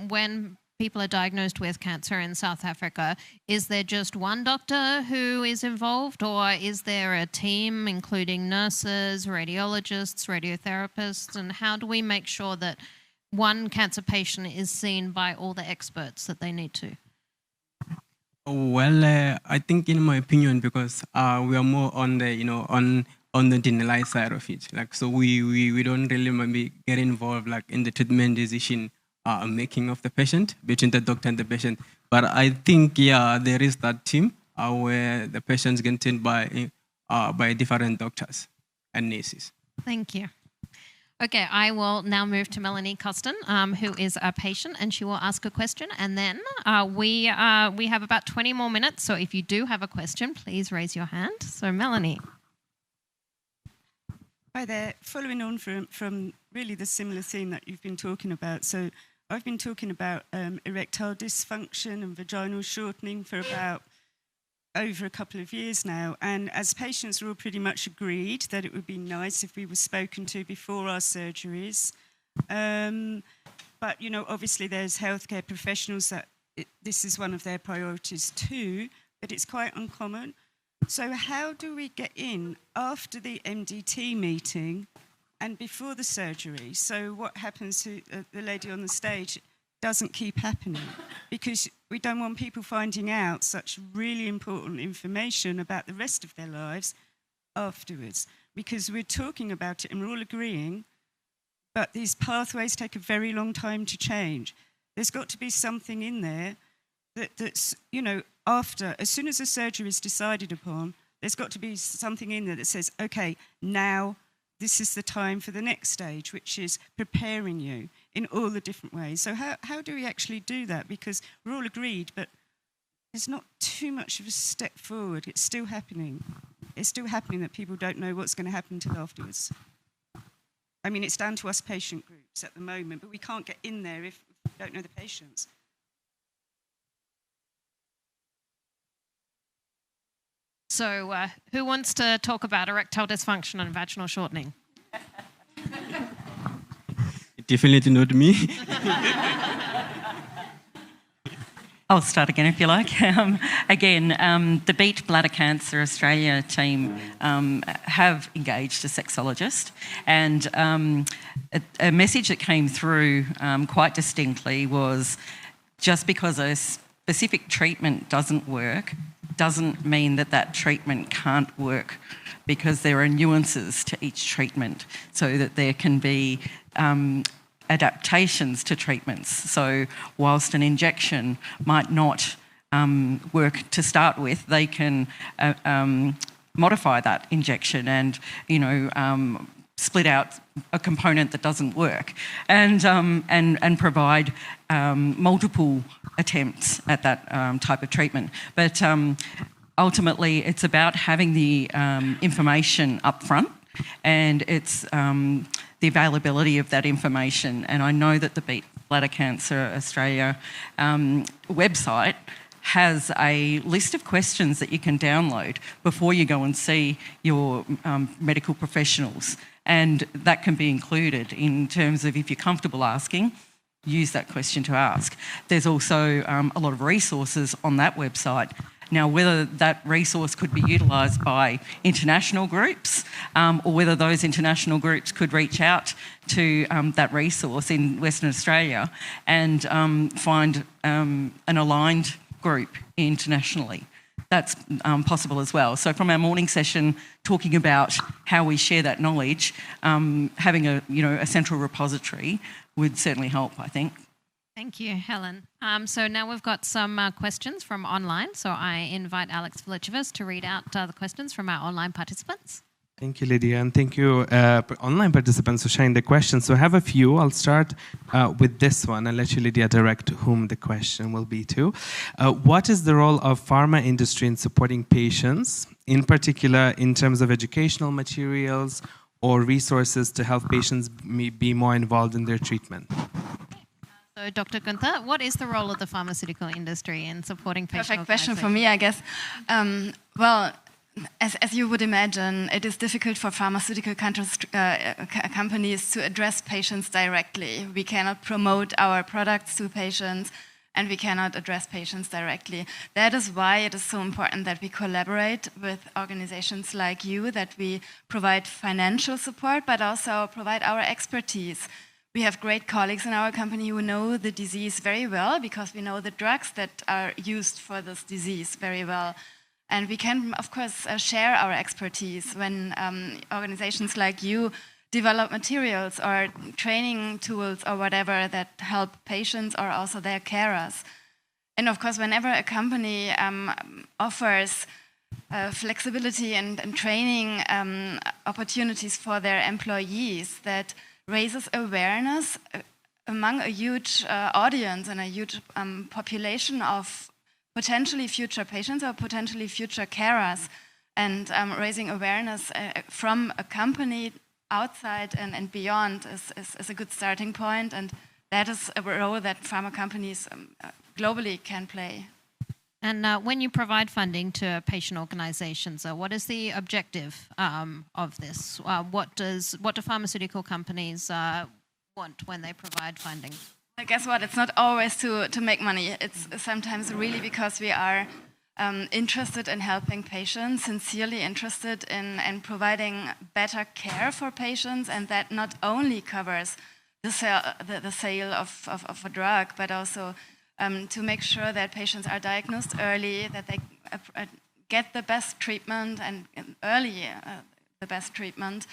when people are diagnosed with cancer in South Africa, is there just one doctor who is involved, or is there a team including nurses, radiologists, radiotherapists, and how do we make sure that one cancer patient is seen by all the experts that they need to? Well, I think, in my opinion, because we are more on the, on the denial side of it. Like, so we don't really maybe get involved like in the treatment decision making of the patient between the doctor and the patient. But I think, yeah, there is that team where the patients get seen by different doctors and nurses. Thank you. Okay, I will now move to Melanie Costin, who is a patient, and she will ask a question. And then we have about 20 more minutes, so if you do have a question, please raise your hand. So, Melanie. Hi there. Following on from really the similar theme that you've been talking about. So, I've been talking about erectile dysfunction and vaginal shortening for about over a couple of years now, and as patients we're all pretty much agreed that it would be nice if we were spoken to before our surgeries. But, obviously there's healthcare professionals that this is one of their priorities too, but it's quite uncommon. So how do we get in after the MDT meeting and before the surgery? So what happens to the lady on the stage doesn't keep happening, because we don't want people finding out such really important information about the rest of their lives afterwards, because we're talking about it and we're all agreeing, but these pathways take a very long time to change. There's got to be something in there that's, after, as soon as a surgery is decided upon, there's got to be something in there that says, okay, now this is the time for the next stage, which is preparing you in all the different ways. So how do we actually do that? Because we're all agreed, but there's not too much of a step forward. It's still happening. It's still happening that people don't know what's going to happen till afterwards. I mean, it's down to us patient groups at the moment, but we can't get in there if we don't know the patients. So who wants to talk about erectile dysfunction and vaginal shortening? Definitely not me. I'll start again if you like. The Beat Bladder Cancer Australia team have engaged a sexologist, and a message that came through quite distinctly was, just because a specific treatment doesn't work doesn't mean that that treatment can't work, because there are nuances to each treatment, so that there can be adaptations to treatments. So whilst an injection might not work to start with, they can modify that injection and, split out a component that doesn't work, and provide multiple attempts at that type of treatment. But ultimately, it's about having the information up front, and it's the availability of that information. And I know that the Beat Bladder Cancer Australia website has a list of questions that you can download before you go and see your medical professionals. And that can be included in terms of, if you're comfortable asking, use that question to ask. There's also a lot of resources on that website. Now, whether that resource could be utilised by international groups, or whether those international groups could reach out to that resource in Western Australia and find an aligned group internationally, that's possible as well. So from our morning session, talking about how we share that knowledge, having a central repository would certainly help, I think. Thank you, Helen. So now we've got some questions from online. So I invite Alex Felichevas to read out the questions from our online participants. Thank you, Lydia, and thank you, online participants, for sharing the questions. So I have a few. I'll start with this one and let you, Lydia, direct whom the question will be to. What is the role of pharma industry in supporting patients, in particular in terms of educational materials or resources to help patients be more involved in their treatment? So, Dr. Gunther, what is the role of the pharmaceutical industry in supporting patient Perfect question for me, I guess. Well, as you would imagine, it is difficult for pharmaceutical companies to address patients directly. We cannot promote our products to patients. and we cannot address patients directly. That is why it is so important that we collaborate with organizations like you, that we provide financial support, but also provide our expertise. We have great colleagues in our company who know the disease very well because we know the drugs that are used for this disease very well. And we can, of course, share our expertise when organizations like you develop materials or training tools or whatever that help patients or also their carers. And of course, whenever a company offers flexibility and training opportunities for their employees, that raises awareness among a huge audience and a huge population of potentially future patients or potentially future carers, and raising awareness from a company outside and beyond is a good starting point, and that is a role that pharma companies globally can play. And when you provide funding to patient organizations, what is the objective of this? What do pharmaceutical companies want when they provide funding? Guess what? It's not always to make money. It's sometimes really because we are interested in helping patients, sincerely interested in providing better care for patients, and that not only covers the sale of a drug, but also to make sure that patients are diagnosed early, that they get the best treatment and early the best treatment.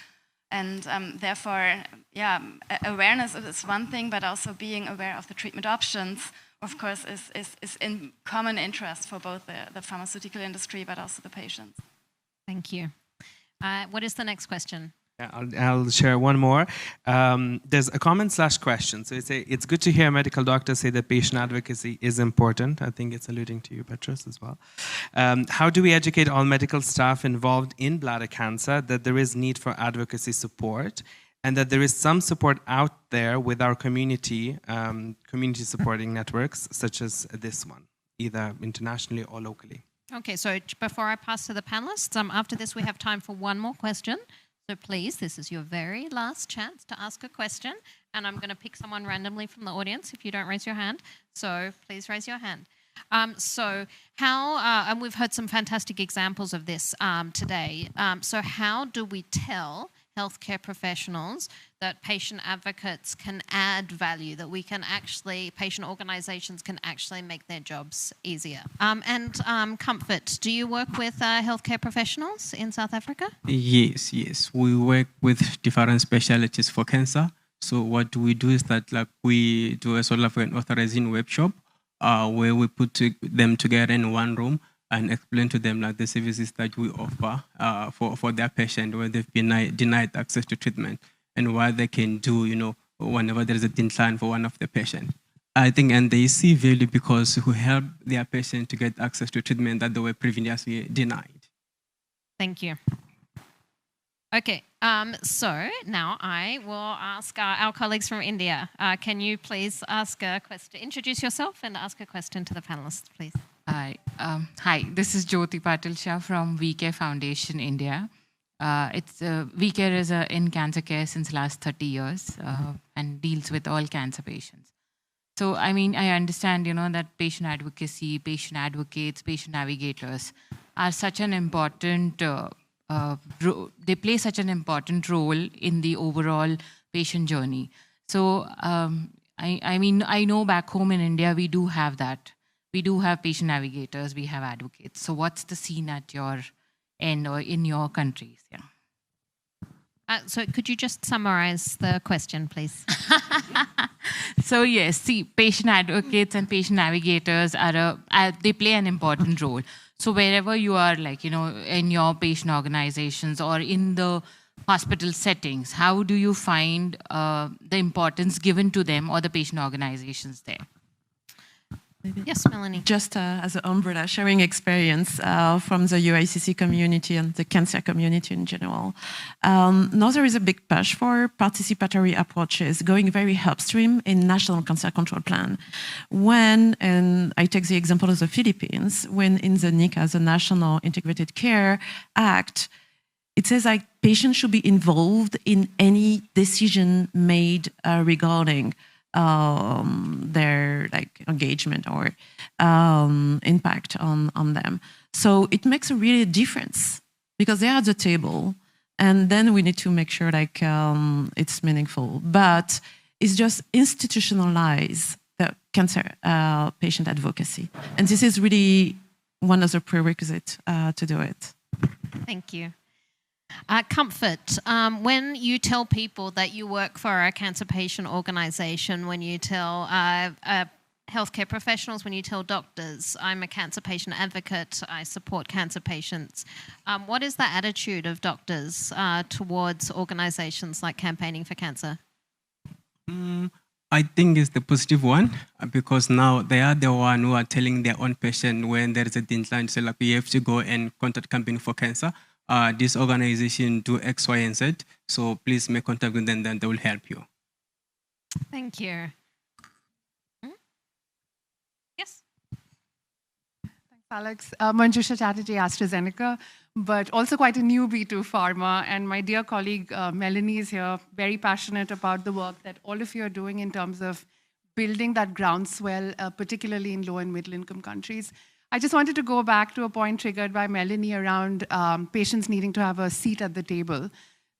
And therefore, yeah, awareness is one thing, but also being aware of the treatment options, of course, is in common interest for both the pharmaceutical industry, but also the patients. Thank you. What is the next question? Yeah, I'll share one more. There's a comment/question. So it's good to hear medical doctors say that patient advocacy is important. I think it's alluding to you, Petrus, as well. How do we educate all medical staff involved in bladder cancer that there is need for advocacy support, and that there is some support out there with our community supporting networks, such as this one, either internationally or locally? Okay, so before I pass to the panelists, after this we have time for one more question. So please, this is your very last chance to ask a question, and I'm going to pick someone randomly from the audience if you don't raise your hand. So please raise your hand. So how, and we've heard some fantastic examples of this today. So how do we tell healthcare professionals that patient advocates can add value, that we can actually, patient organizations can actually make their jobs easier? And Comfort, do you work with healthcare professionals in South Africa? Yes. We work with different specialties for cancer. So what we do is that we do a sort of an authorizing workshop where we put them together in one room and explain to them the services that we offer for their patient where they've been denied access to treatment, and what they can do, whenever there is a decline for one of the patient. I think, and they see value because we help their patient to get access to treatment that they were previously denied. Thank you. Okay, so now I will ask our colleagues from India. Can you please ask a question, introduce yourself and ask a question to the panelists, please. Hi, this is Jyoti Patil Shah from VCare Foundation, India. VCare is in cancer care since last 30 years and deals with all cancer patients. So, I mean, I understand, that patient advocacy, patient advocates, patient navigators are such an important, they play such an important role in the overall patient journey. So, I mean, I know back home in India, we do have that. We do have patient navigators, we have advocates. So what's the scene at your end or in your countries? Yeah. So could you just summarize the question, please? So yes, see, patient advocates and patient navigators they play an important role. So wherever you are, in your patient organizations or in the hospital settings, how do you find the importance given to them or the patient organizations there? Maybe. Yes, Melanie. Just as an umbrella, sharing experience from the UICC community and the cancer community in general. Now there is a big push for participatory approaches, going very upstream in National Cancer Control Plan. When, and I take the example of the Philippines, when in the NICA, the National Integrated Care Act, it says patients should be involved in any decision made regarding their like engagement or impact on them. So it makes a really difference because they're at the table, and then we need to make sure like it's meaningful. But it's just institutionalize the cancer patient advocacy, and this is really one of the prerequisites to do it. Thank you. Comfort, when you tell people that you work for a cancer patient organisation, when you tell healthcare professionals, when you tell doctors, I'm a cancer patient advocate, I support cancer patients, what is the attitude of doctors towards organisations like Campaigning for Cancer? I think it's the positive one because now they are the one who are telling their own patient when there is a deadline, so like you have to go and contact Campaigning for Cancer. This organization do X, Y, and Z, so please make contact with them, then they will help you. Thank you. Yes? Thanks, Alex. Manjusha Chatterjee, AstraZeneca, but also quite a newbie to pharma. And my dear colleague Melanie is here, very passionate about the work that all of you are doing in terms of building that groundswell, particularly in low and middle income countries. I just wanted to go back to a point triggered by Melanie around patients needing to have a seat at the table.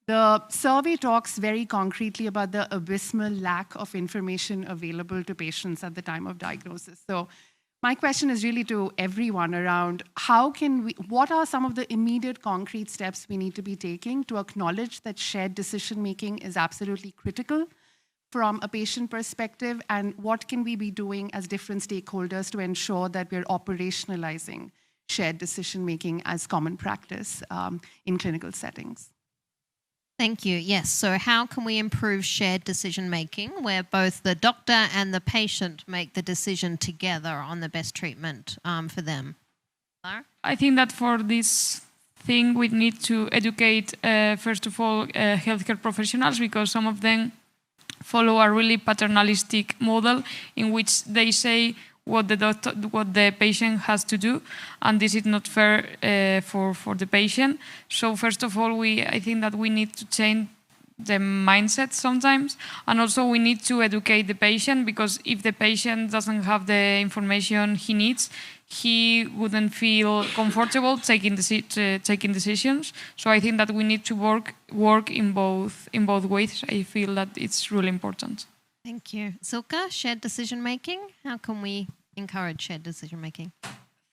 The survey talks very concretely about the abysmal lack of information available to patients at the time of diagnosis. So my question is really to everyone around what are some of the immediate concrete steps we need to be taking to acknowledge that shared decision-making is absolutely critical from a patient perspective, and what can we be doing as different stakeholders to ensure that we're operationalizing shared decision-making as common practice in clinical settings? Thank you. Yes, so how can we improve shared decision-making where both the doctor and the patient make the decision together on the best treatment for them? Lara? I think that for this thing, we need to educate, first of all, healthcare professionals, because some of them follow a really paternalistic model in which they say what the patient has to do, and this is not fair for the patient. So first of all, I think that we need to change the mindset sometimes, and also we need to educate the patient, because if the patient doesn't have the information he needs, he wouldn't feel comfortable taking decisions. So I think that we need to work in both ways. I feel that it's really important. Thank you. Silke, shared decision-making, how can we encourage shared decision-making?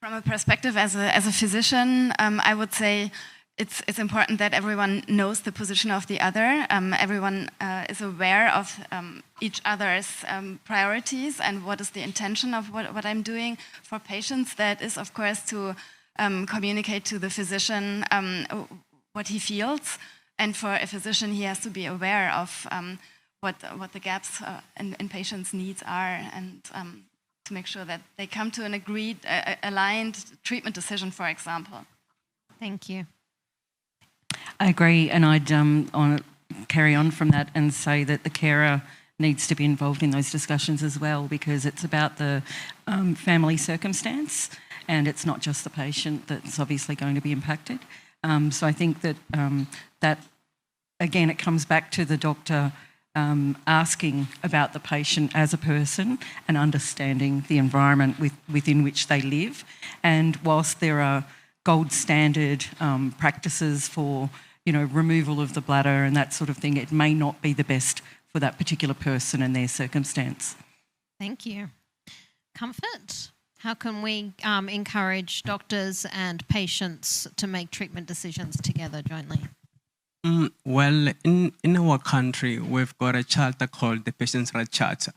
From a perspective as a physician, I would say it's important that everyone knows the position of the other. Everyone is aware of each other's priorities and what is the intention of what I'm doing. For patients, that is, of course, to communicate to the physician what he feels. And for a physician, he has to be aware of what the gaps in patients' needs are, and to make sure that they come to an agreed, aligned treatment decision, for example. Thank you. I agree, and I'd carry on from that and say that the carer needs to be involved in those discussions as well, because it's about the family circumstance, and it's not just the patient that's obviously going to be impacted. So I think that that again, it comes back to the doctor asking about the patient as a person and understanding the environment within which they live. And whilst there are gold standard practices for, removal of the bladder and that sort of thing, it may not be the best for that particular person and their circumstance. Thank you. Comfort, how can we encourage doctors and patients to make treatment decisions together jointly? Well, in our country, we've got a charter called the Patient's Right Charter.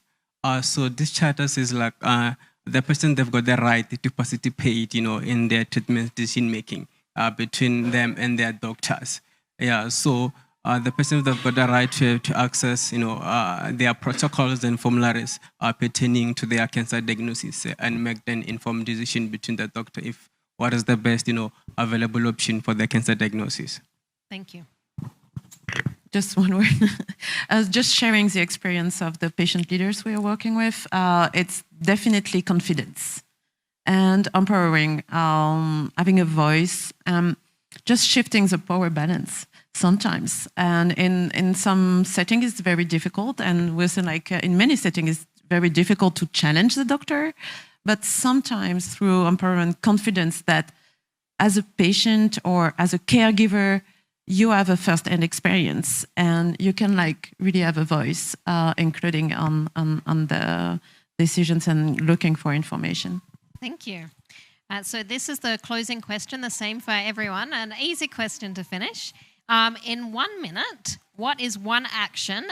So this charter is like the patient, they've got the right to participate, in their treatment decision making between them and their doctors. Yeah, so the patient, they've got the right to access, their protocols and formularies pertaining to their cancer diagnosis and make an informed decision between the doctor if what is the best, available option for the cancer diagnosis. Thank you. Just one word. Just sharing the experience of the patient leaders we are working with. It's definitely confidence and empowering, having a voice, just shifting the power balance. sometimes. And in some settings, it's very difficult. And within, like, in many settings, it's very difficult to challenge the doctor. But sometimes through empowerment, confidence that as a patient or as a caregiver, you have a first-hand experience and you can like really have a voice, including on the decisions and looking for information. Thank you. So this is the closing question, the same for everyone, an easy question to finish. In 1 minute, what is one action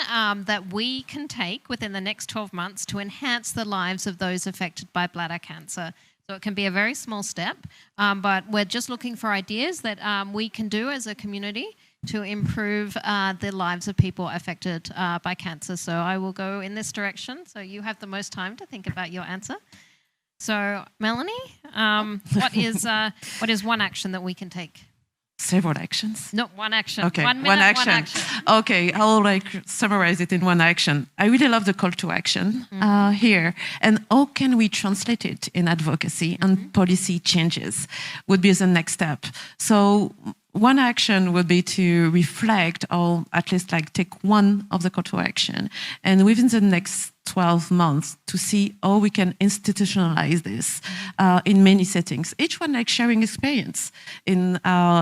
that we can take within the next 12 months to enhance the lives of those affected by bladder cancer? So it can be a very small step, but we're just looking for ideas that we can do as a community to improve the lives of people affected by cancer. So I will go in this direction. So you have the most time to think about your answer. So Melanie, what is one action that we can take? Several actions. No, one action. Okay, 1 minute, one action. 1 action. Okay, I'll like summarize it in one action. I really love the call to action here. And how can we translate it in advocacy and policy changes would be the next step. So one action would be to reflect or at least like take one of the call to action and within the next 12 months to see how we can institutionalize this in many settings. Each one like sharing experience in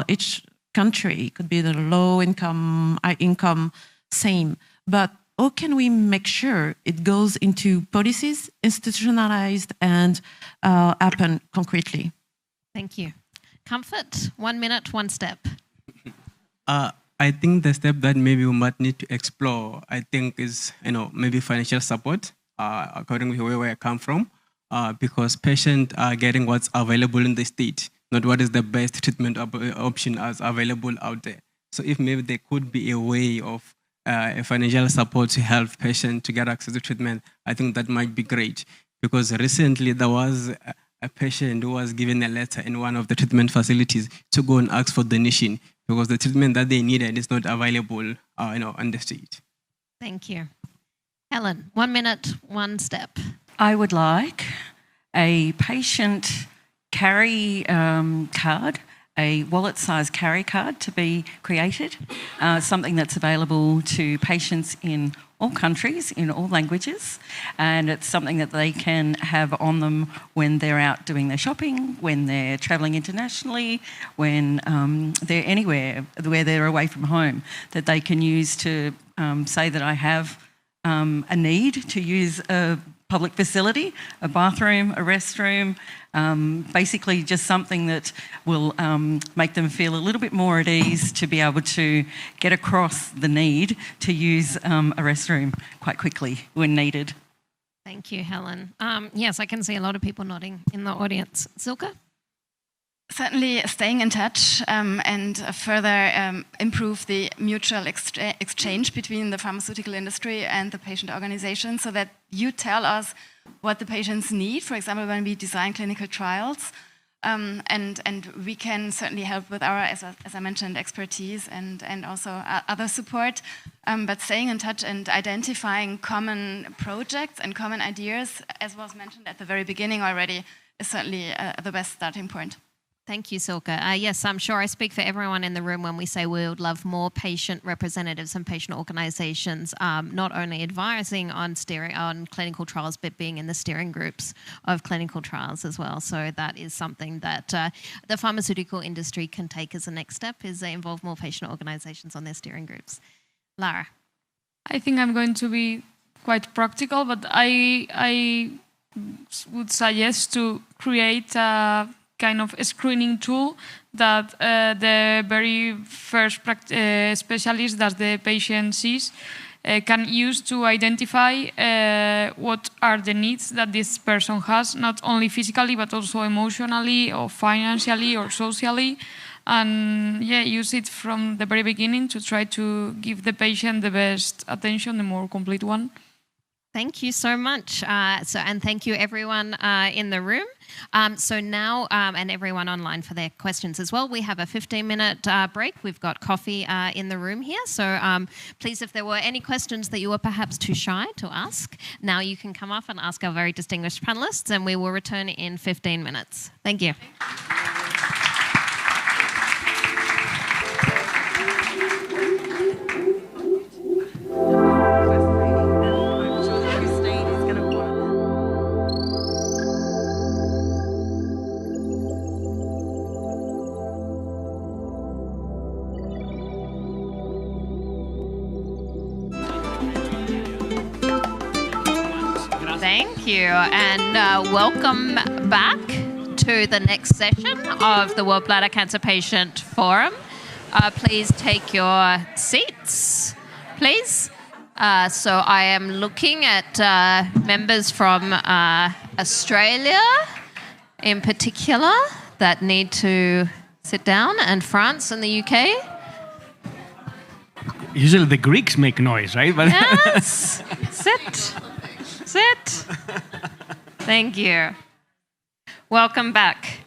each country. It could be the low income, high income, same. But how can we make sure it goes into policies, institutionalized and happen concretely? Thank you. Comfort, 1 minute, one step. I think the step that maybe we might need to explore, I think, is maybe financial support, according to where I come from, because patients are getting what's available in the state, not what is the best treatment option as available out there. So if maybe there could be a way of financial support to help patients to get access to treatment, I think that might be great. Because recently there was a patient who was given a letter in one of the treatment facilities to go and ask for donation because the treatment that they needed is not available, on the street. Thank you. Helen, 1 minute, one step. I would like a patient carry card, a wallet-sized carry card to be created, something that's available to patients in all countries, in all languages, and it's something that they can have on them when they're out doing their shopping, when they're travelling internationally, when they're anywhere where they're away from home, that they can use to say that I have a need to use a public facility, a bathroom, a restroom, basically just something that will make them feel a little bit more at ease to be able to get across the need to use a restroom quite quickly when needed. Thank you, Helen. Yes, I can see a lot of people nodding in the audience. Silke? Certainly staying in touch and further improve the mutual exchange between the pharmaceutical industry and the patient organization so that you tell us what the patients need, for example, when we design clinical trials. And we can certainly help with our, as I mentioned, expertise and also other support. But staying in touch and identifying common projects and common ideas, as was mentioned at the very beginning already, is certainly the best starting point. Thank you, Silke. Yes, I'm sure I speak for everyone in the room when we say we would love more patient representatives and patient organisations, not only advising on clinical trials, but being in the steering groups of clinical trials as well. So that is something that the pharmaceutical industry can take as a next step, is involve more patient organisations on their steering groups. Lara? I think I'm going to be quite practical, but I would suggest to create a kind of a screening tool that the very first specialist that the patient sees can use to identify what are the needs that this person has, not only physically but also emotionally or financially or socially, and use it from the very beginning to try to give the patient the best attention, the more complete one. Thank you so much. And thank you everyone in the room. So now, and everyone online for their questions as well, we have a 15-minute break. We've got coffee in the room here. So please, if there were any questions that you were perhaps too shy to ask, now you can come up and ask our very distinguished panelists, and we will return in 15 minutes. Thank you. Thank you. Thank you, and welcome back to the next session of the World Bladder Cancer Patient Forum. Please take your seats, please. So I am looking at members from Australia in particular that need to sit down, and France and the UK. Usually the Greeks make noise, right? But yes, sit. Thank you. Welcome back.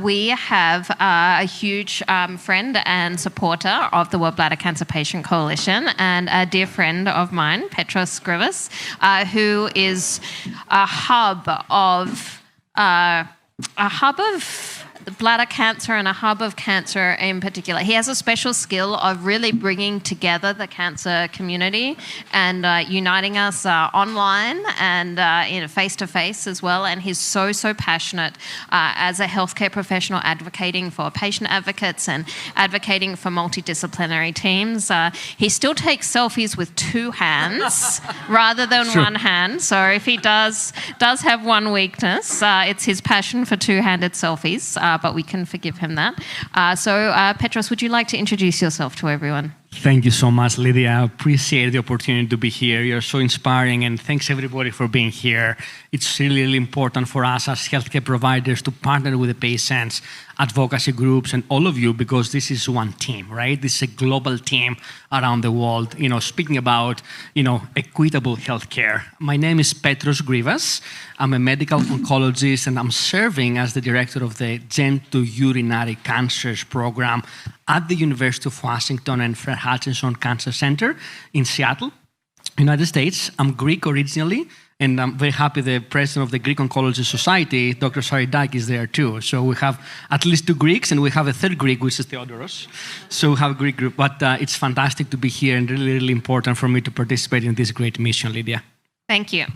We have a huge friend and supporter of the World Bladder Cancer Patient Coalition, and a dear friend of mine, Petros Grivas, who is a hub of bladder cancer and a hub of cancer in particular. He has a special skill of really bringing together the cancer community and uniting us online and face-to-face as well. And he's so passionate as a healthcare professional advocating for patient advocates and advocating for multidisciplinary teams. He still takes selfies with two hands rather than one hand. So if he does have one weakness, it's his passion for two-handed selfies. But we can forgive him that. Petros, would you like to introduce yourself to everyone? Thank you so much, Lydia. I appreciate the opportunity to be here. You're so inspiring, and thanks everybody for being here. It's really important for us as healthcare providers to partner with the patients, advocacy groups, and all of you, because this is one team, right? This is a global team around the world. Speaking about, equitable healthcare. My name is Petros Grivas. I'm a medical oncologist, and I'm serving as the director of the Genitourinary Cancers program at the University of Washington and Fred Hutchinson Cancer Center in Seattle, United States. I'm Greek originally, and I'm very happy the president of the Greek Oncology Society, Dr. Saridaki, is there too. So we have at least two Greeks, and we have a third Greek, which is Theodoros. So we have a Greek group. But it's fantastic to be here, and really important for me to participate in this great mission, Lydia. Thank you.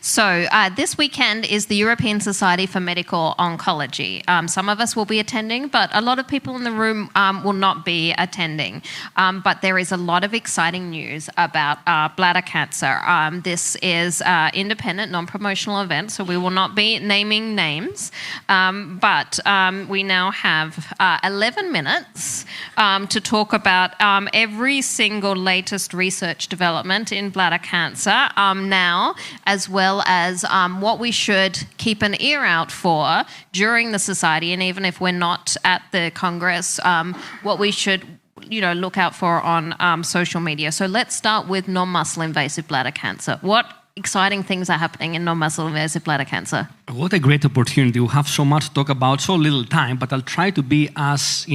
So this weekend is the European Society for Medical Oncology. Some of us will be attending, but a lot of people in the room will not be attending. But there is a lot of exciting news about bladder cancer. This is an independent, non-promotional event, so we will not be naming names. But we now have 11 minutes to talk about every single latest research development in bladder cancer now, as well as what we should keep an ear out for during the society, and even if we're not at the Congress, what we should look out for on social media. So let's start with non-muscle invasive bladder cancer. What exciting things are happening in non-muscle invasive bladder cancer? What a great opportunity. We have so much to talk about, so little time, but I'll try to be as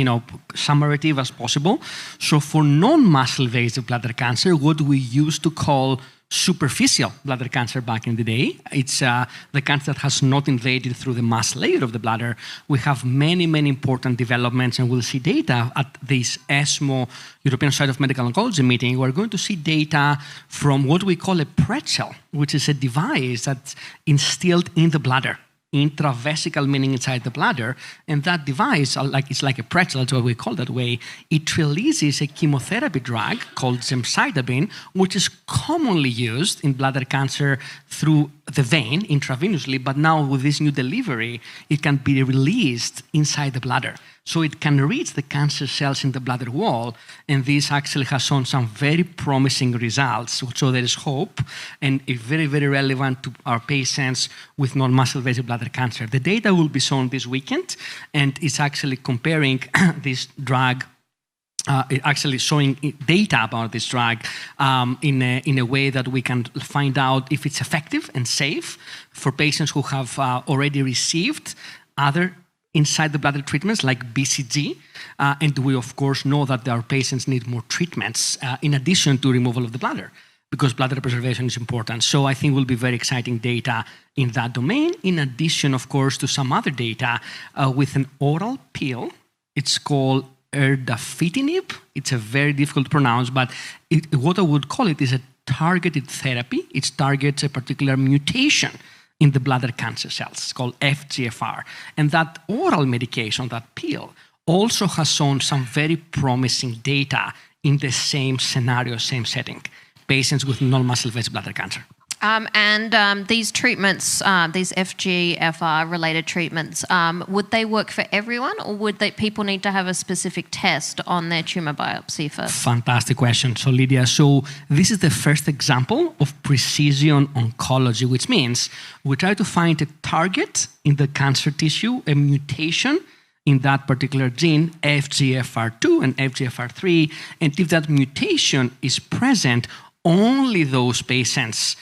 summative as possible. So for non-muscle invasive bladder cancer, what we used to call superficial bladder cancer back in the day. It's the cancer that has not invaded through the muscle layer of the bladder. We have many important developments, and we'll see data at this ESMO, European Society of Medical Oncology meeting. We're going to see data from what we call a pretzel, which is a device that's instilled in the bladder. Intravesical, meaning inside the bladder, and that device, it's like a pretzel, that's what we call that way. It releases a chemotherapy drug called gemcitabine, which is commonly used in bladder cancer through the vein intravenously, but now with this new delivery, it can be released inside the bladder. So it can reach the cancer cells in the bladder wall, and this actually has shown some very promising results. So there is hope, and it's very relevant to our patients with non-muscle invasive bladder cancer. The data will be shown this weekend, and it's actually comparing this drug, actually showing data about this drug in a way that we can find out if it's effective and safe for patients who have already received other inside the bladder treatments like BCG, and we of course know that our patients need more treatments in addition to removal of the bladder, because bladder preservation is important. So I think will be very exciting data in that domain, in addition of course to some other data with an oral pill. It's called erdafitinib. It's a very difficult to pronounce, but what I would call it is a targeted therapy. It targets a particular mutation in the bladder cancer cells. It's called FGFR. And that oral medication, that pill, also has shown some very promising data in the same scenario, same setting, patients with non-muscle invasive bladder cancer. These treatments, these FGFR-related treatments, would they work for everyone, or would people need to have a specific test on their tumor biopsy first? Fantastic question. So, Lydia, this is the first example of precision oncology, which means we try to find a target in the cancer tissue, a mutation in that particular gene, FGFR2 and FGFR3, and if that mutation is present, only those patients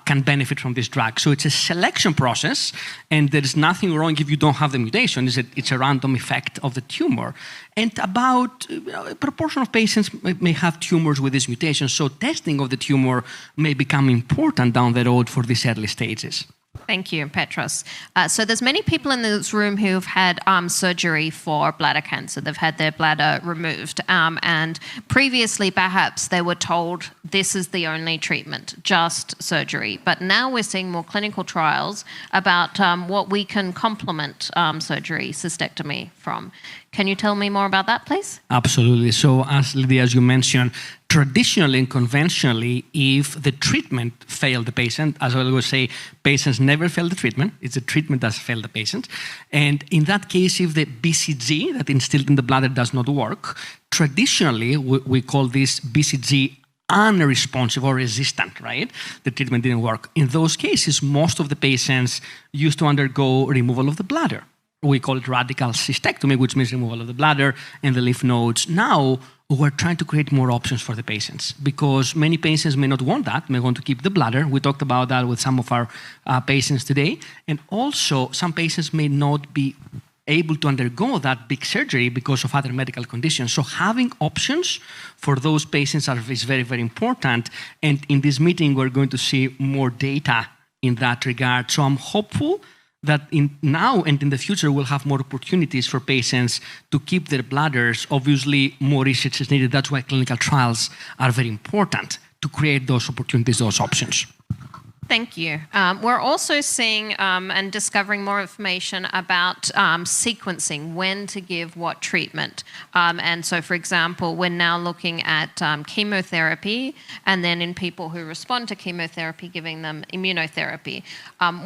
can benefit from this drug. So it's a selection process, and there is nothing wrong if you don't have the mutation. It's a random effect of the tumor. And about a proportion of patients may have tumors with this mutation, so testing of the tumor may become important down the road for these early stages. Thank you, Petros. So there's many people in this room who've had surgery for bladder cancer. They've had their bladder removed. And previously, perhaps, they were told this is the only treatment, just surgery. But now we're seeing more clinical trials about what we can complement surgery, cystectomy from. Can you tell me more about that, please? Absolutely. So, as Lydia, as you mentioned, traditionally and conventionally, if the treatment failed the patient, as I always say, patients never fail the treatment. It's the treatment that failed the patient. And in that case, if the BCG that instilled in the bladder does not work, traditionally, we call this BCG unresponsive or resistant, right? The treatment didn't work. In those cases, most of the patients used to undergo removal of the bladder. We call it radical cystectomy, which means removal of the bladder and the lymph nodes. Now, we're trying to create more options for the patients because many patients may not want that, may want to keep the bladder. We talked about that with some of our patients today. And also, some patients may not be able to undergo that big surgery because of other medical conditions. So having options for those patients is very, very important. And in this meeting, we're going to see more data in that regard. So I'm hopeful that now and in the future we'll have more opportunities for patients to keep their bladders. Obviously, more research is needed. That's why clinical trials are very important to create those opportunities, those options. Thank you. We're also seeing and discovering more information about sequencing, when to give what treatment. And so, for example, we're now looking at chemotherapy, and then in people who respond to chemotherapy, giving them immunotherapy.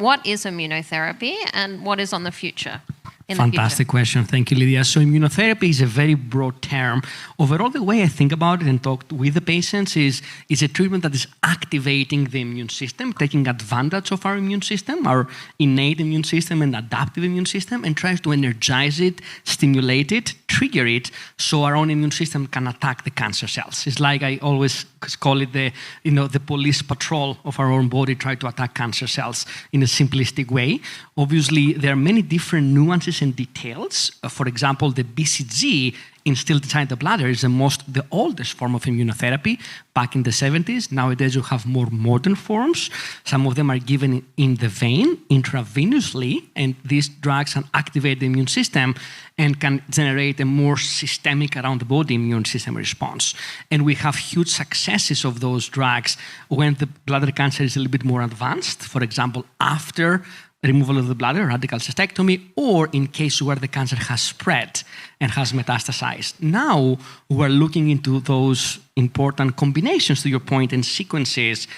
What is immunotherapy, and what is on the future? Fantastic question. Thank you, Lydia. So immunotherapy is a very broad term. Overall, the way I think about it and talk with the patients is a treatment that is activating the immune system, taking advantage of our immune system, our innate immune system and adaptive immune system, and tries to energize it, stimulate it, trigger it, so our own immune system can attack the cancer cells. It's like I always call it the police patrol of our own body, try to attack cancer cells in a simplistic way. Obviously, there are many different nuances and details. For example, the BCG instilled inside the bladder is the oldest form of immunotherapy back in the 70s. Nowadays, you have more modern forms. Some of them are given in the vein intravenously, and these drugs can activate the immune system and can generate a more systemic around the body immune system response. And we have huge successes of those drugs when the bladder cancer is a little bit more advanced. For example, after removal of the bladder, radical cystectomy, or in case where the cancer has spread and has metastasized. Now we're looking into those important combinations, to your point, and sequences.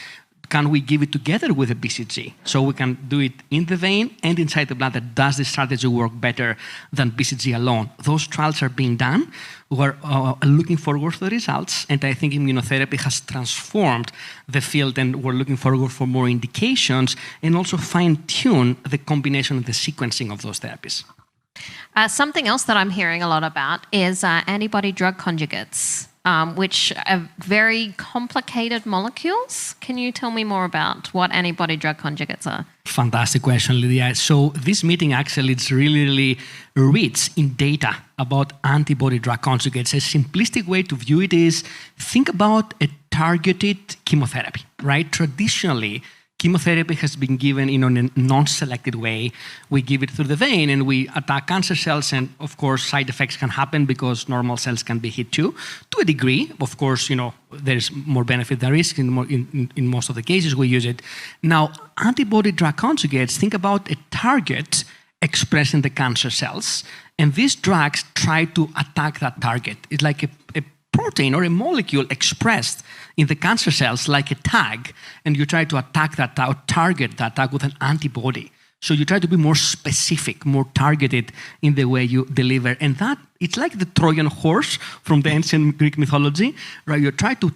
Can we give it together with a BCG? So we can do it in the vein and inside the bladder. Does the strategy work better than BCG alone? Those trials are being done. We're looking forward to the results, and I think immunotherapy has transformed the field, and we're looking forward for more indications and also fine-tune the combination and the sequencing of those therapies. Something else that I'm hearing a lot about is antibody-drug conjugates, which are very complicated molecules. Can you tell me more about what antibody-drug conjugates are? Fantastic question, Lydia. So this meeting actually is really rich in data about antibody-drug conjugates. A simplistic way to view it is think about a targeted chemotherapy, right? Traditionally, chemotherapy has been given in a non-selected way. We give it through the vein and we attack cancer cells, and of course side effects can happen because normal cells can be hit too. To a degree, of course, there's more benefit than risk in most of the cases we use it. Now, antibody-drug conjugates, think about a target expressing the cancer cells, and these drugs try to attack that target. It's like a protein or a molecule expressed in the cancer cells like a tag, and you try to attack that or target that tag with an antibody. So you try to be more specific, more targeted in the way you deliver. And that, it's like the Trojan horse from the ancient Greek mythology, right? You try to,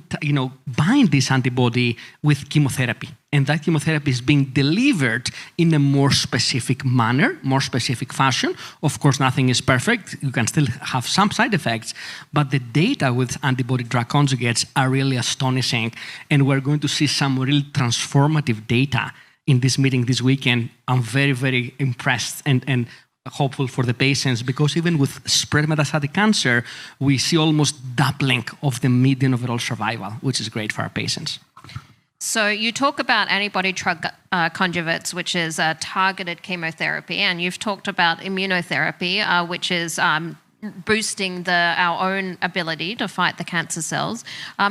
bind this antibody with chemotherapy. And that chemotherapy is being delivered in a more specific manner, more specific fashion. Of course, nothing is perfect. You can still have some side effects. But the data with antibody-drug conjugates are really astonishing. And we're going to see some really transformative data in this meeting this weekend. I'm very, very impressed and hopeful for the patients, because even with spread metastatic cancer, we see almost doubling of the median overall survival, which is great for our patients. So you talk about antibody-drug conjugates, which is targeted chemotherapy, and you've talked about immunotherapy, which is boosting our own ability to fight the cancer cells.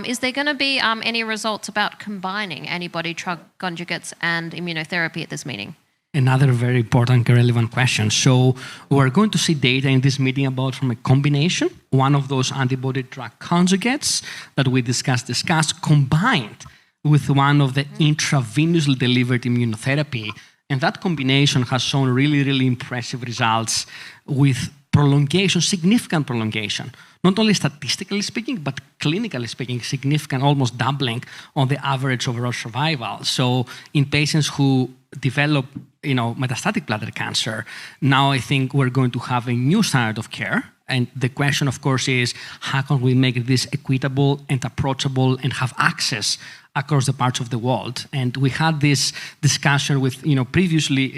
Is there going to be any results about combining antibody-drug conjugates and immunotherapy at this meeting? Another very important and relevant question. So we're going to see data in this meeting about from a combination, one of those antibody-drug conjugates that we discussed combined with one of the intravenously delivered immunotherapy. And that combination has shown really, really impressive results with prolongation, significant prolongation, not only statistically speaking, but clinically speaking, significant, almost doubling on the average overall survival. So in patients who develop, metastatic bladder cancer, now I think we're going to have a new standard of care. And the question, of course, is how can we make this equitable and approachable and have access across the parts of the world? And we had this discussion with, previously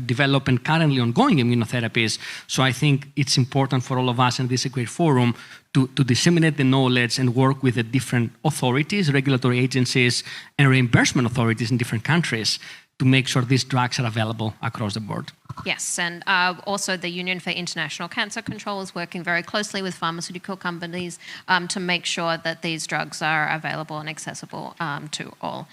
developed and currently ongoing immunotherapies. So I think it's important for all of us, and this is a great forum, to disseminate the knowledge and work with the different authorities, regulatory agencies, and reimbursement authorities in different countries to make sure these drugs are available across the board. Yes, and also the Union for International Cancer Control is working very closely with pharmaceutical companies to make sure that these drugs are available and accessible to all.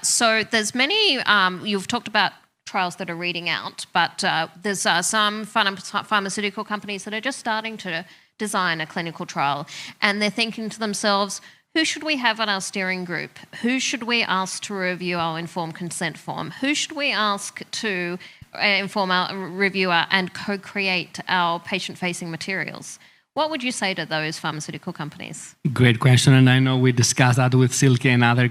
So there's many, you've talked about trials that are reading out, but there's some pharmaceutical companies that are just starting to design a clinical trial, and they're thinking to themselves, who should we have on our steering group? Who should we ask to review our informed consent form? Who should we ask to inform our reviewer and co-create our patient-facing materials? What would you say to those pharmaceutical companies? Great question, and I know we discussed that with Silke and other,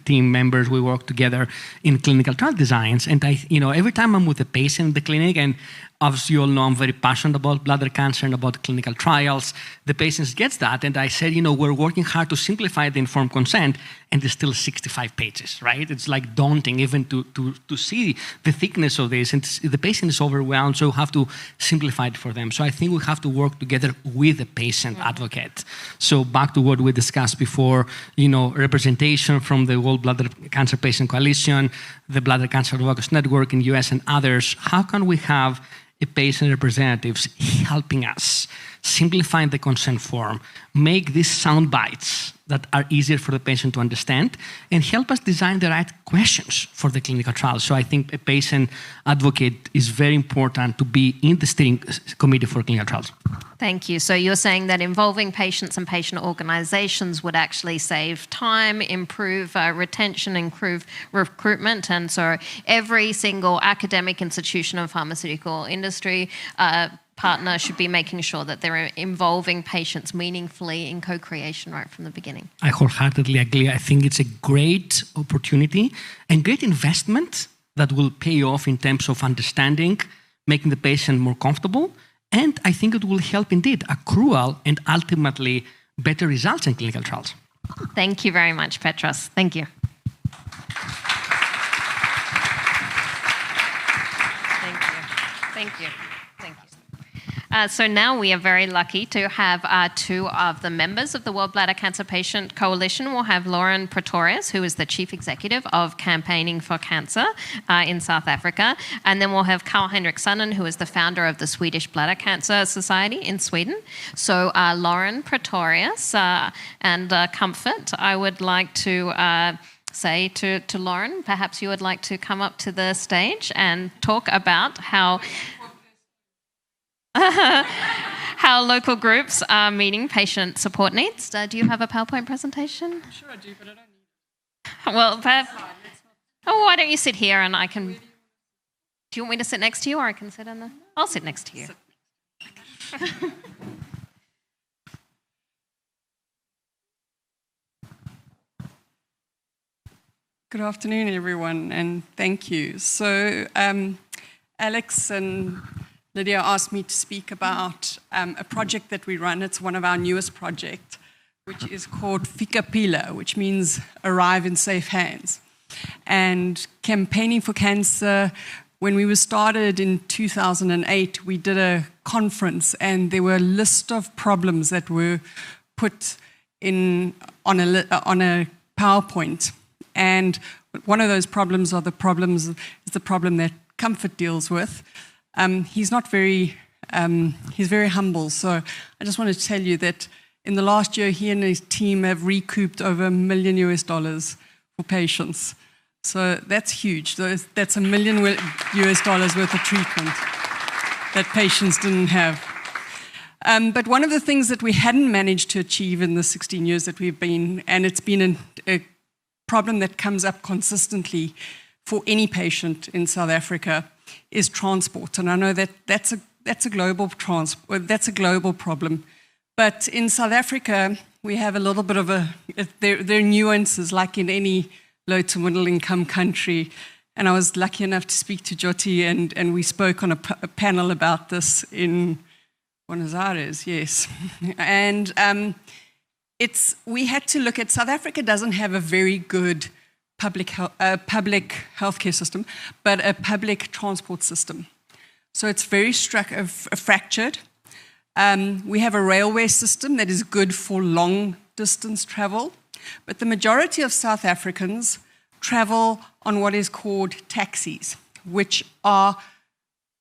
team members. We work together in clinical trial designs, and every time I'm with a patient in the clinic, and obviously you all know I'm very passionate about bladder cancer and about clinical trials, the patients gets that, and I said, we're working hard to simplify the informed consent, and it's still 65 pages, right? It's like daunting even to see the thickness of this, and the patient is overwhelmed, so we have to simplify it for them. So I think we have to work together with the patient advocate. So back to what we discussed before, representation from the World Bladder Cancer Patient Coalition, the Bladder Cancer Advocacy Network in the US and others. How can we have a patient representatives helping us simplifying the consent form, make these sound bites that are easier for the patient to understand, and help us design the right questions for the clinical trial. So I think a patient advocate is very important to be in the steering committee for clinical trials. Thank you. So you're saying that involving patients and patient organizations would actually save time, improve retention, improve recruitment. And so every single academic institution of pharmaceutical industry partner should be making sure that they're involving patients meaningfully in co-creation right from the beginning. I wholeheartedly agree. I think it's a great opportunity and great investment that will pay off in terms of understanding, making the patient more comfortable, and I think it will help indeed accrual and ultimately better results in clinical trials. Thank you very much, Petros. Thank you. Thank you. Thank you. Thank you. So now we are very lucky to have two of the members of the World Bladder Cancer Patient Coalition. We'll have Lauren Pretorius, who is the Chief Executive of Campaigning for Cancer in South Africa. And then we'll have Karl-Henrik Sundin, who is the founder of the Swedish Bladder Cancer Society in Sweden. So Lauren Pretorius and Comfort, I would like to say to Lauren, perhaps you would like to come up to the stage and talk about how local groups are meeting patient support needs. Do you have a PowerPoint presentation? I'm sure I do, but I don't need it. Well, why don't you sit here and I can... Do you want me to sit next to you or I can sit in the... I'll sit next to you. Good afternoon, everyone, and thank you. So, Alex and Lydia asked me to speak about a project that we run. It's one of our newest projects, which is called Fika Pila, which means arrive in safe hands. And campaigning for cancer, when we were started in 2008, we did a conference, and there were a list of problems that were put in on a PowerPoint. And one of those problems is the problem that Comfort deals with. He's very humble. So I just want to tell you that in the last year, he and his team have recouped over $1 million for patients. So that's huge. That's $1 million worth of treatment that patients didn't have. But one of the things that we hadn't managed to achieve in the 16 years that we've been, and it's been a problem that comes up consistently for any patient in South Africa, is transport. And I know that that's a global problem. But in South Africa, we have a little bit of there are nuances, like in any low to middle income country. And I was lucky enough to speak to Jyoti, and we spoke on a panel about this in Buenos Aires, yes. And we had to look at, South Africa doesn't have a very good public healthcare system, but a public transport system. So it's very fractured. We have a railway system that is good for long distance travel, but the majority of South Africans travel on what is called taxis, which are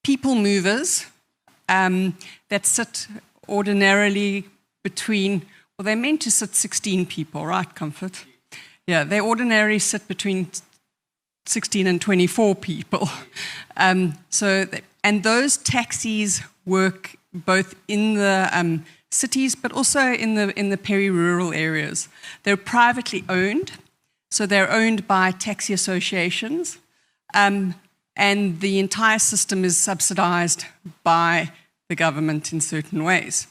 people movers that sit ordinarily between, well, they're meant to sit 16 people, right, Comfort? Yeah, they ordinarily sit between 16 and 24 people. And those taxis work both in the cities, but also in the peri-rural areas. They're privately owned, so they're owned by taxi associations, and the entire system is subsidized by the government in certain ways.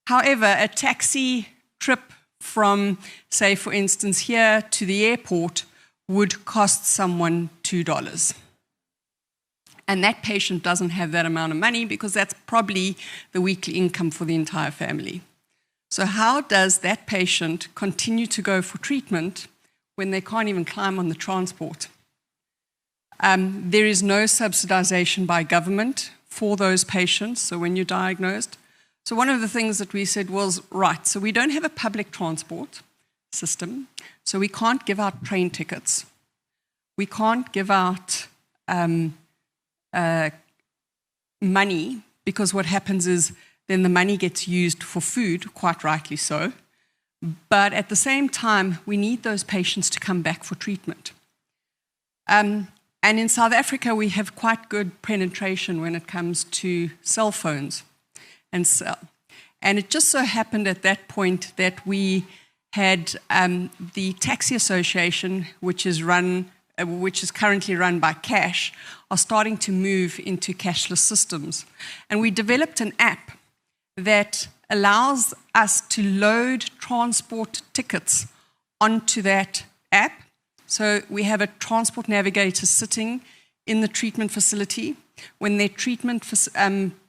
However, a taxi trip from, say, for instance, here to the airport would cost someone $2. And that patient doesn't have that amount of money because that's probably the weekly income for the entire family. So how does that patient continue to go for treatment when they can't even climb on the transport? There is no subsidization by government for those patients, so when you're diagnosed. So one of the things that we said was, right, so we don't have a public transport system, so we can't give out train tickets. We can't give out money, because what happens is then the money gets used for food, quite rightly so. But at the same time, we need those patients to come back for treatment. And in South Africa, we have quite good penetration when it comes to cell phones. And it just so happened at that point that we had the taxi association, which is currently run by cash, are starting to move into cashless systems. And we developed an app that allows us to load transport tickets onto that app. So we have a transport navigator sitting in the treatment facility. When their treatment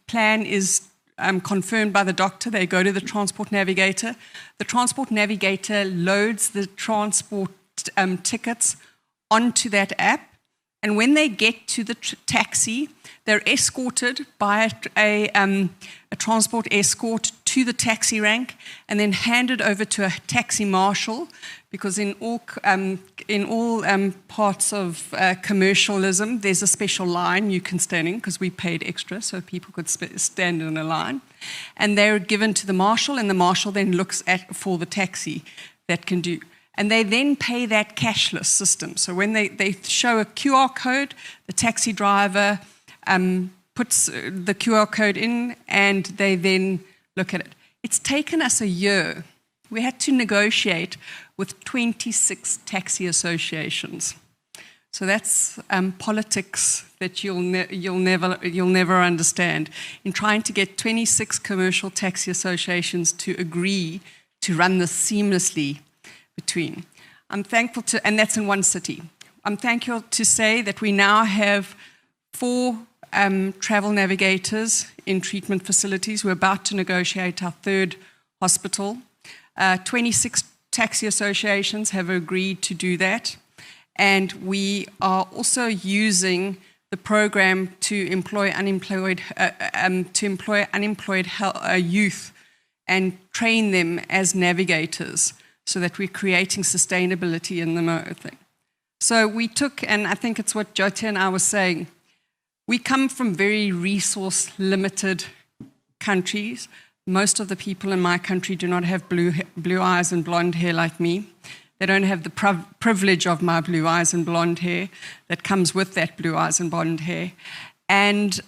plan is confirmed by the doctor, they go to the transport navigator. The transport navigator loads the transport tickets onto that app. And when they get to the taxi, they're escorted by a transport escort to the taxi rank and then handed over to a taxi marshal, because in all parts of commercialism, there's a special line you can stand in, because we paid extra so people could stand in a line. And they're given to the marshal, and the marshal then looks for the taxi that can do. And they then pay that cashless system. So when they show a QR code, the taxi driver puts the QR code in, and they then look at it. It's taken us a year. We had to negotiate with 26 taxi associations. So that's politics that you'll never understand. In trying to get 26 commercial taxi associations to agree to run this seamlessly between. I'm thankful to, and that's in one city. I'm thankful to say that we now have 4 travel navigators in treatment facilities. We're about to negotiate our 3rd hospital. 26 taxi associations have agreed to do that. And we are also using the program to employ unemployed youth and train them as navigators, so that we're creating sustainability in the thing. So we took, and I think it's what Jyoti and I were saying, we come from very resource-limited countries. Most of the people in my country do not have blue eyes and blonde hair like me. They don't have the privilege of my blue eyes and blonde hair that comes with that blue eyes and blonde hair. And,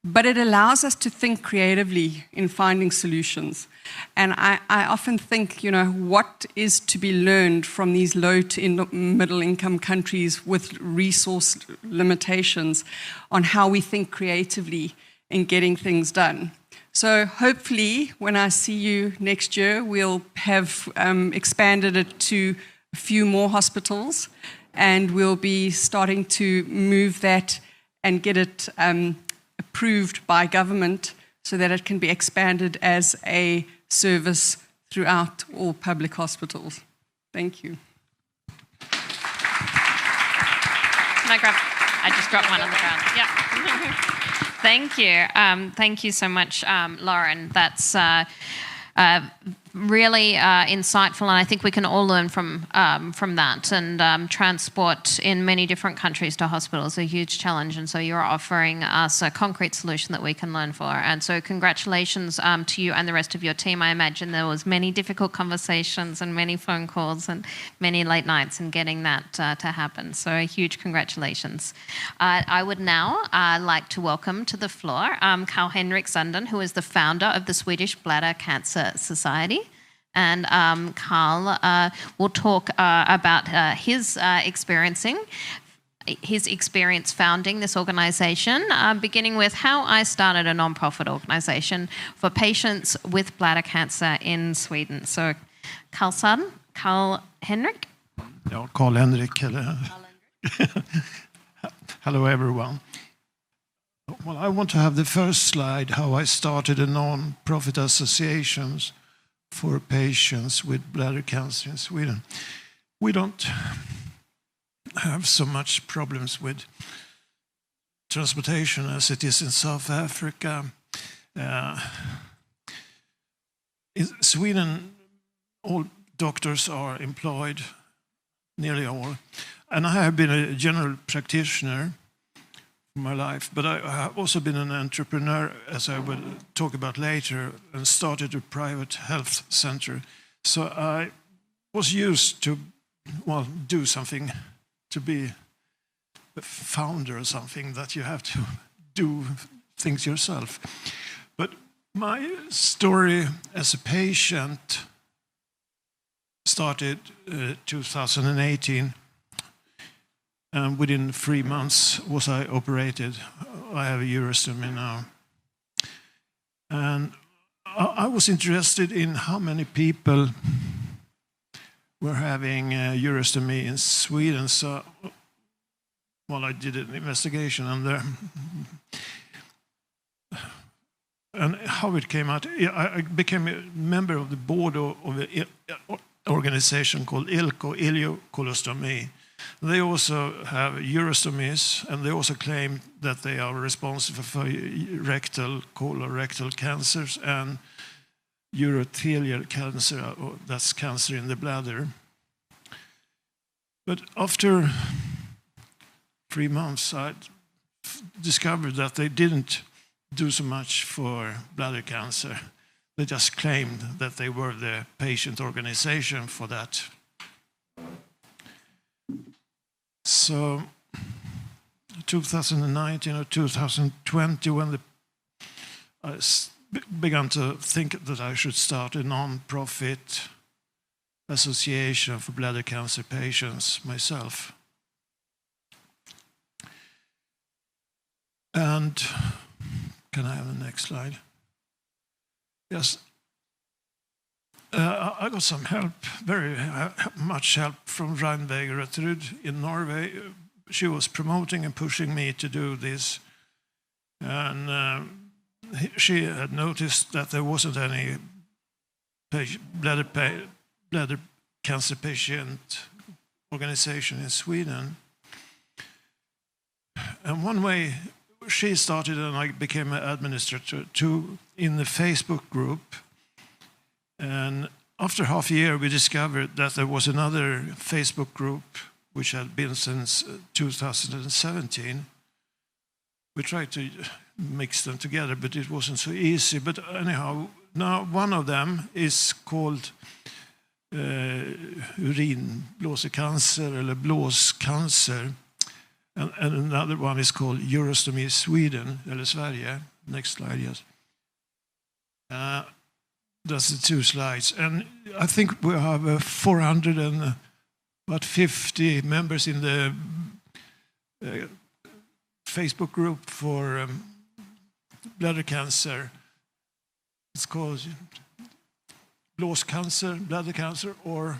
but it allows us to think creatively in finding solutions. And I often think, what is to be learned from these low to middle income countries with resource limitations on how we think creatively in getting things done. So hopefully, when I see you next year, we'll have expanded it to a few more hospitals, and we'll be starting to move that and get it approved by government so that it can be expanded as a service throughout all public hospitals. Thank you. I just dropped one on the ground. Yeah. Thank you. Thank you so much, Lauren. That's really insightful, and I think we can all learn from that. And transport in many different countries to hospitals is a huge challenge, and so you're offering us a concrete solution that we can learn for. And so congratulations to you and the rest of your team. I imagine there was many difficult conversations and many phone calls and many late nights in getting that to happen. So a huge congratulations. I would now like to welcome to the floor Carl-Henrik Sundin, who is the founder of the Swedish Bladder Cancer Society. And Carl will talk about his experience founding this organisation, beginning with how I started a non-profit organisation for patients with bladder cancer in Sweden. So, Carl-Henrik? Yeah, Carl-Henrik. Hello, everyone. Well, I want to have the first slide, how I started a non-profit association for patients with bladder cancer in Sweden. We don't have so much problems with transportation as it is in South Africa. In Sweden, all doctors are employed, nearly all. And I have been a general practitioner for my life, but I have also been an entrepreneur, as I will talk about later, and started a private health center. So I was used to, well, do something, to be a founder or something, that you have to do things yourself. But my story as a patient started 2018. And within 3 months was I operated. I have a urostomy now. And I was interested in how many people were having urostomy in Sweden. So, well, I did an investigation and how it came out. I became a member of the board of an organization called ILCO, Ileocolostomy. They also have urostomies, and they also claim that they are responsible for rectal, colorectal cancers and urothelial cancer, that's cancer in the bladder. But after 3 months, I discovered that they didn't do so much for bladder cancer. They just claimed that they were the patient organization for that. So 2019 or 2020 when I began to think that I should start a non-profit association for bladder cancer patients myself. And can I have the next slide? Yes. I got some help, very much help from Reinveig Retrud in Norway. She was promoting and pushing me to do this. And she had noticed that there wasn't any bladder cancer patient organization in Sweden. And one way she started, and I became an administrator too, in the Facebook group. And after half a year, we discovered that there was another Facebook group which had been since 2017. We tried to mix them together, but it wasn't so easy. But anyhow, now one of them is called urinblåsecancer eller blåscancer. And another one is called Urostomy Sweden, eller Sverige. Next slide, yes. That's the two slides. And I think we have 450 members in the Facebook group for bladder cancer. It's called blåscancer, bladder cancer, or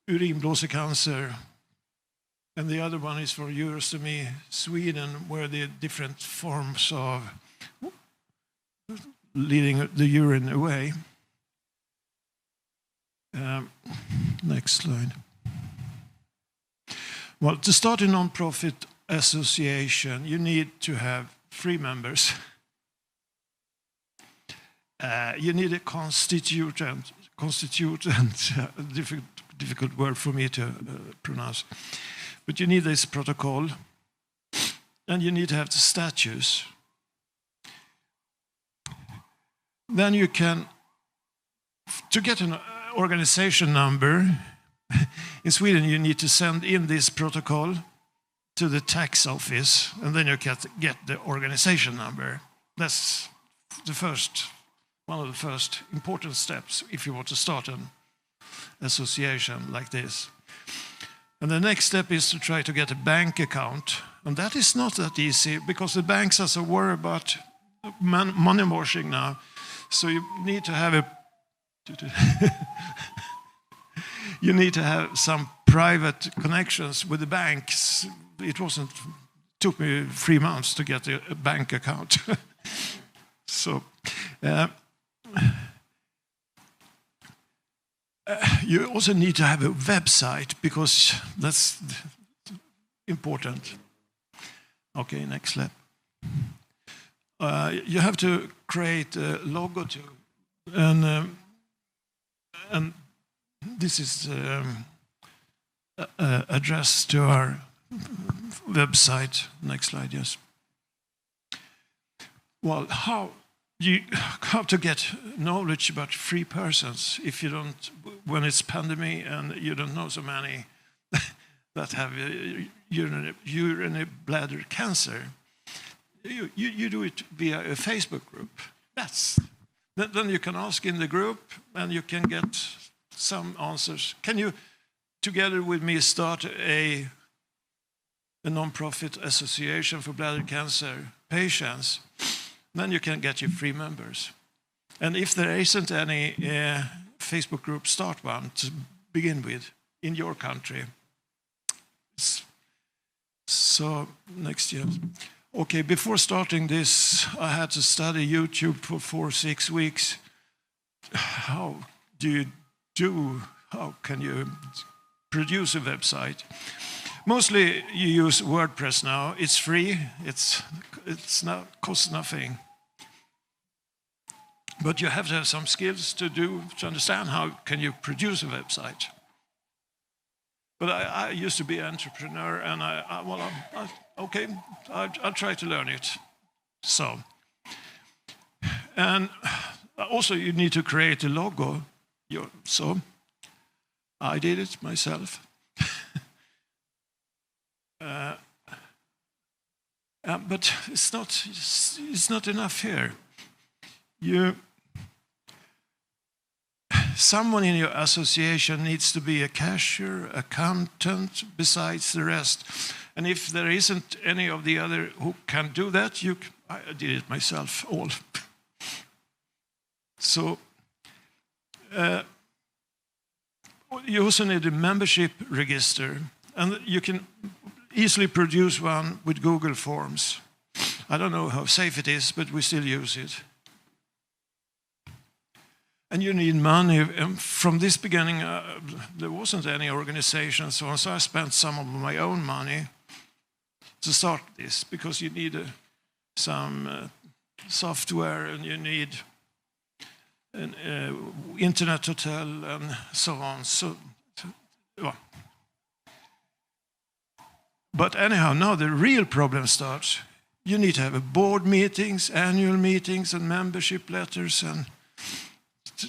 urinblåsecancer. And the other one is for Urostomy Sweden, where the different forms of leading the urine away. Next slide. Well, to start a non-profit association, you need to have 3 members. You need a constituent, difficult word for me to pronounce. But you need this protocol, and you need to have the statutes. Then you can, to get an organization number, in Sweden you need to send in this protocol to the tax office, and then you can get the organization number. That's one of the first important steps if you want to start an association like this. And the next step is to try to get a bank account. And that is not that easy, because the banks are so worried about money washing now. So you need to have you need to have some private connections with the banks. It took me 3 months to get a bank account. So you also need to have a website, because that's important. Okay, next slide. You have to create a logo too, and this is addressed to our website. Next slide, yes. Well, how to get knowledge about 3 persons if you don't, when it's pandemic and you don't know so many that have urinary bladder cancer. You do it via a Facebook group. Then you can ask in the group and you can get some answers. Can you, together with me, start a non-profit association for bladder cancer patients? Then you can get your 3 members. And if there isn't any Facebook group, start one to begin with in your country. So, next year. Okay, before starting this, I had to study YouTube for 4-6 weeks. How can you produce a website? Mostly you use WordPress now. It's free. It's not costs nothing. But you have to have some skills to understand how can you produce a website. But I used to be an entrepreneur, and I'll try to learn it. So, and also you need to create a logo. So, I did it myself. But it's not enough here. Someone in your association needs to be a cashier, accountant, besides the rest. And if there isn't any of the other who can do that, I did it myself, all. So you also need a membership register, and you can easily produce one with Google Forms. I don't know how safe it is, but we still use it. And you need money. And from this beginning, there wasn't any organization, so I spent some of my own money to start this, because you need some software, and you need an internet hotel, and so on. Well. But anyhow, now the real problem starts. You need to have board meetings, annual meetings, and membership letters, and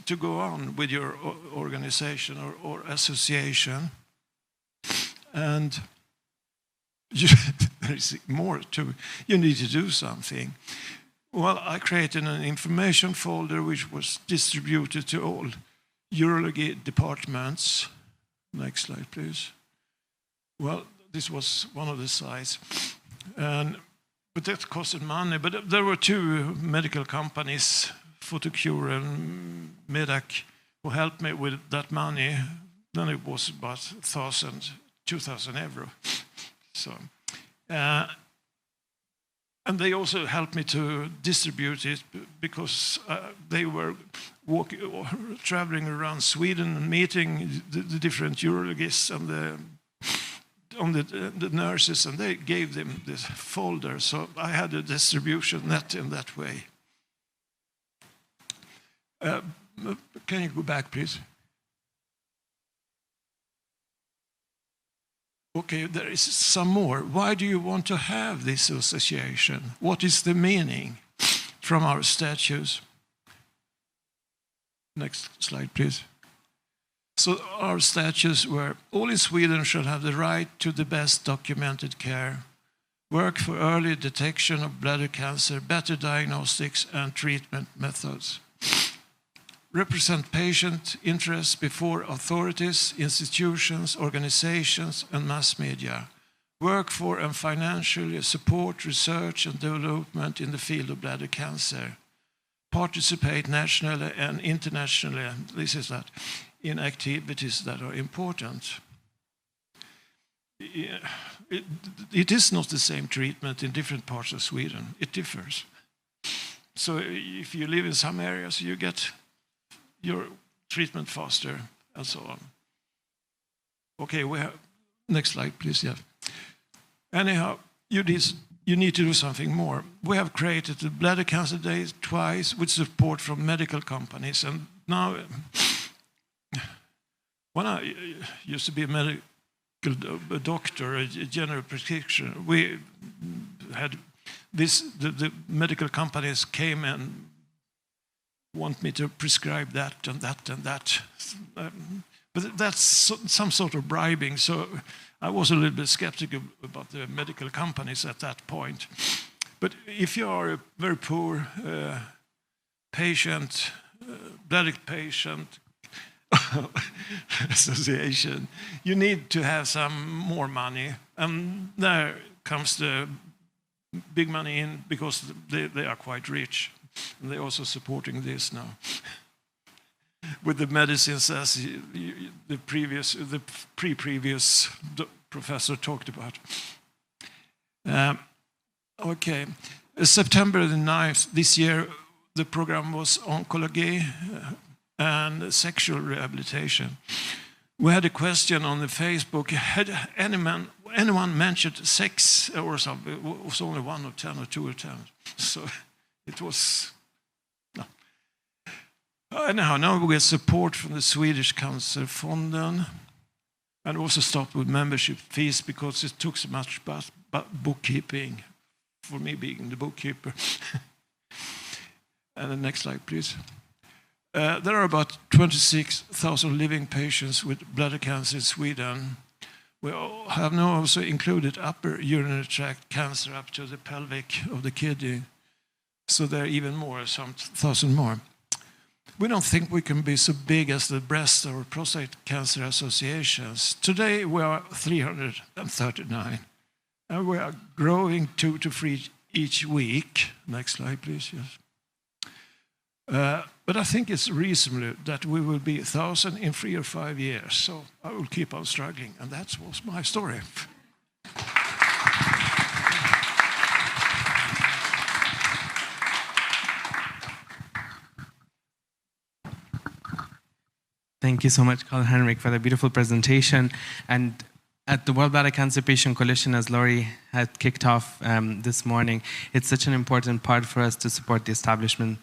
to go on with your organization or association. And there is more to, you need to do something. Well, I created an information folder which was distributed to all urology departments. Next slide, please. Well, this was one of the sites. But that costed money. But there were two medical companies, Photocure and Medac, who helped me with that money. Then it was about 2,000 euro. So, and they also helped me to distribute it, because they were traveling around Sweden and meeting the different urologists and the nurses, and they gave them this folder. So I had a distribution net in that way. Can you go back, please? Okay, there is some more. Why do you want to have this association? What is the meaning from our statutes? Next slide, please. So our statutes were, all in Sweden shall have the right to the best documented care, work for early detection of bladder cancer, better diagnostics and treatment methods, represent patient interests before authorities, institutions, organizations, and mass media, work for and financially support research and development in the field of bladder cancer, participate nationally and internationally, this is that, in activities that are important. It is not the same treatment in different parts of Sweden. It differs. So if you live in some areas, you get your treatment faster, and so on. Okay, we have, next slide, please. Yeah. Anyhow, you need to do something more. We have created the Bladder Cancer Day twice with support from medical companies, and now, when I used to be a medical doctor, a general practitioner, we had this, the medical companies came and want me to prescribe that and that and that. But that's some sort of bribing, so I was a little bit skeptical about the medical companies at that point. But if you are a very poor patient, bladder patient association, you need to have some more money. And there comes the big money in, because they are quite rich. And they're also supporting this now. With the medicines, as the previous professor talked about. Okay, September the 9th this year, the program was oncology and sexual rehabilitation. We had a question on the Facebook, had anyone mentioned sex or something? It was only 1 or 10 or 2 or 10. So it was, no. Anyhow, now we get support from the Swedish Cancer Fonden, and also stopped with membership fees because it took so much bookkeeping for me being the bookkeeper. And the next slide, please. There are about 26,000 living patients with bladder cancer in Sweden. We have now also included upper urinary tract cancer up to the pelvic of the kidney. So there are even more, some 1,000 more. We don't think we can be so big as the breast or prostate cancer associations. Today we are 339, and we are growing 2 to 3 each week. Next slide, please. Yes. But I think it's reasonable that we will be 1,000 in 3 or 5 years. So I will keep on struggling, and that was my story. Thank you so much, Karl-Henrik, for the beautiful presentation. And at the World Bladder Cancer Patient Coalition, as Laurie had kicked off this morning, it's such an important part for us to support the establishment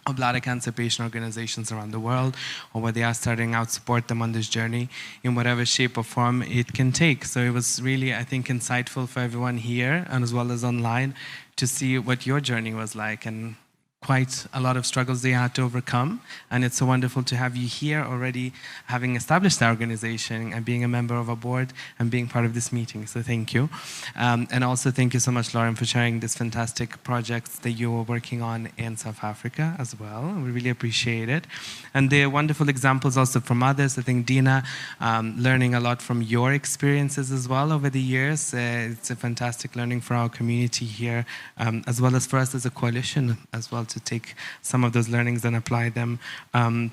of bladder cancer patient organizations around the world, or where they are starting out, support them on this journey in whatever shape or form it can take. So it was really, I think, insightful for everyone here and as well as online to see what your journey was like, and quite a lot of struggles they had to overcome. And it's so wonderful to have you here already, having established the organization and being a member of a board and being part of this meeting. So thank you. And also thank you so much, Lauren, for sharing this fantastic projects that you were working on in South Africa as well. We really appreciate it. And the wonderful examples also from others. I think Dina, learning a lot from your experiences as well over the years. It's a fantastic learning for our community here, as well as for us as a coalition as well, to take some of those learnings and apply them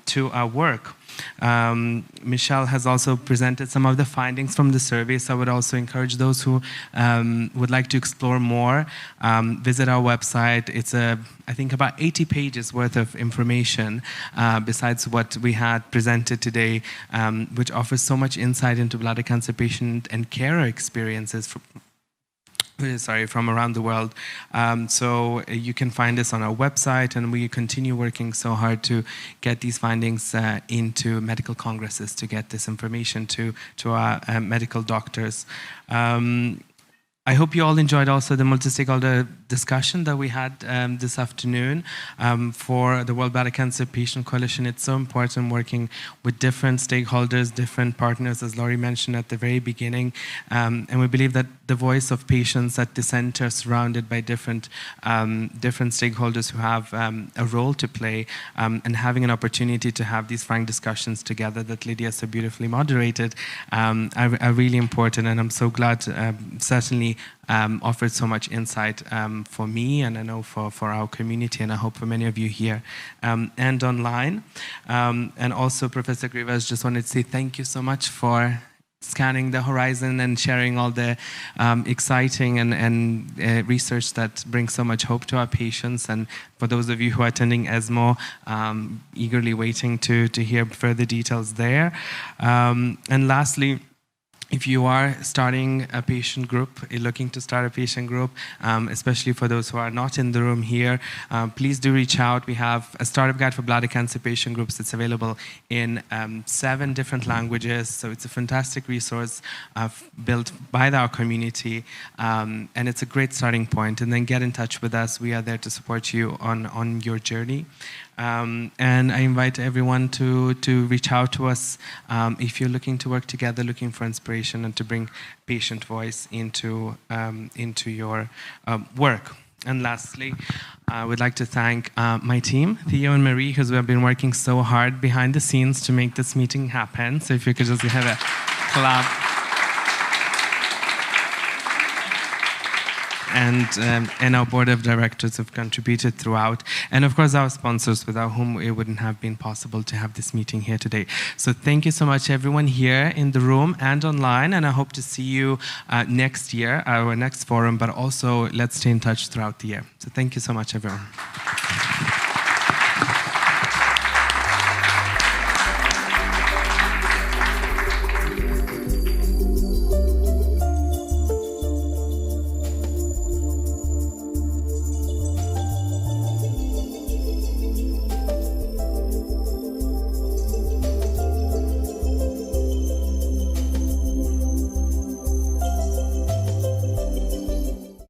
to our work. Michelle has also presented some of the findings from the survey, so I would also encourage those who would like to explore more, visit our website. It's I think about 80 pages worth of information besides what we had presented today, which offers so much insight into bladder cancer patient and carer experiences from around the world. So you can find this on our website, and we continue working so hard to get these findings into medical congresses, to get this information to our medical doctors. I hope you all enjoyed also the multi-stakeholder discussion that we had this afternoon for the World Bladder Cancer Patient Coalition. It's so important working with different stakeholders, different partners, as Laurie mentioned at the very beginning. And we believe that the voice of patients at the center, surrounded by different stakeholders who have a role to play, and having an opportunity to have these frank discussions together that Lydia so beautifully moderated, are really important. And I'm so glad, certainly, offered so much insight for me, and I know for our community, and I hope for many of you here and online. And also, Professor Grivas, just wanted to say thank you so much for scanning the horizon and sharing all the exciting and research that brings so much hope to our patients. And for those of you who are attending ESMO, eagerly waiting to hear further details there. And lastly, if you are starting a patient group, looking to start a patient group, especially for those who are not in the room here, please do reach out. We have a startup guide for bladder cancer patient groups that's available in 7 different languages. So it's a fantastic resource built by our community, and it's a great starting point. And then get in touch with us. We are there to support you on your journey. And I invite everyone to reach out to us if you're looking to work together, looking for inspiration, and to bring patient voice into your work. And lastly, I would like to thank my team, Theo and Marie, who have been working so hard behind the scenes to make this meeting happen. So if you could just have a clap. And our board of directors have contributed throughout. And of course, our sponsors, without whom it wouldn't have been possible to have this meeting here today. So thank you so much, everyone here in the room and online. And I hope to see you next year, our next forum, but also let's stay in touch throughout the year. So thank you so much, everyone.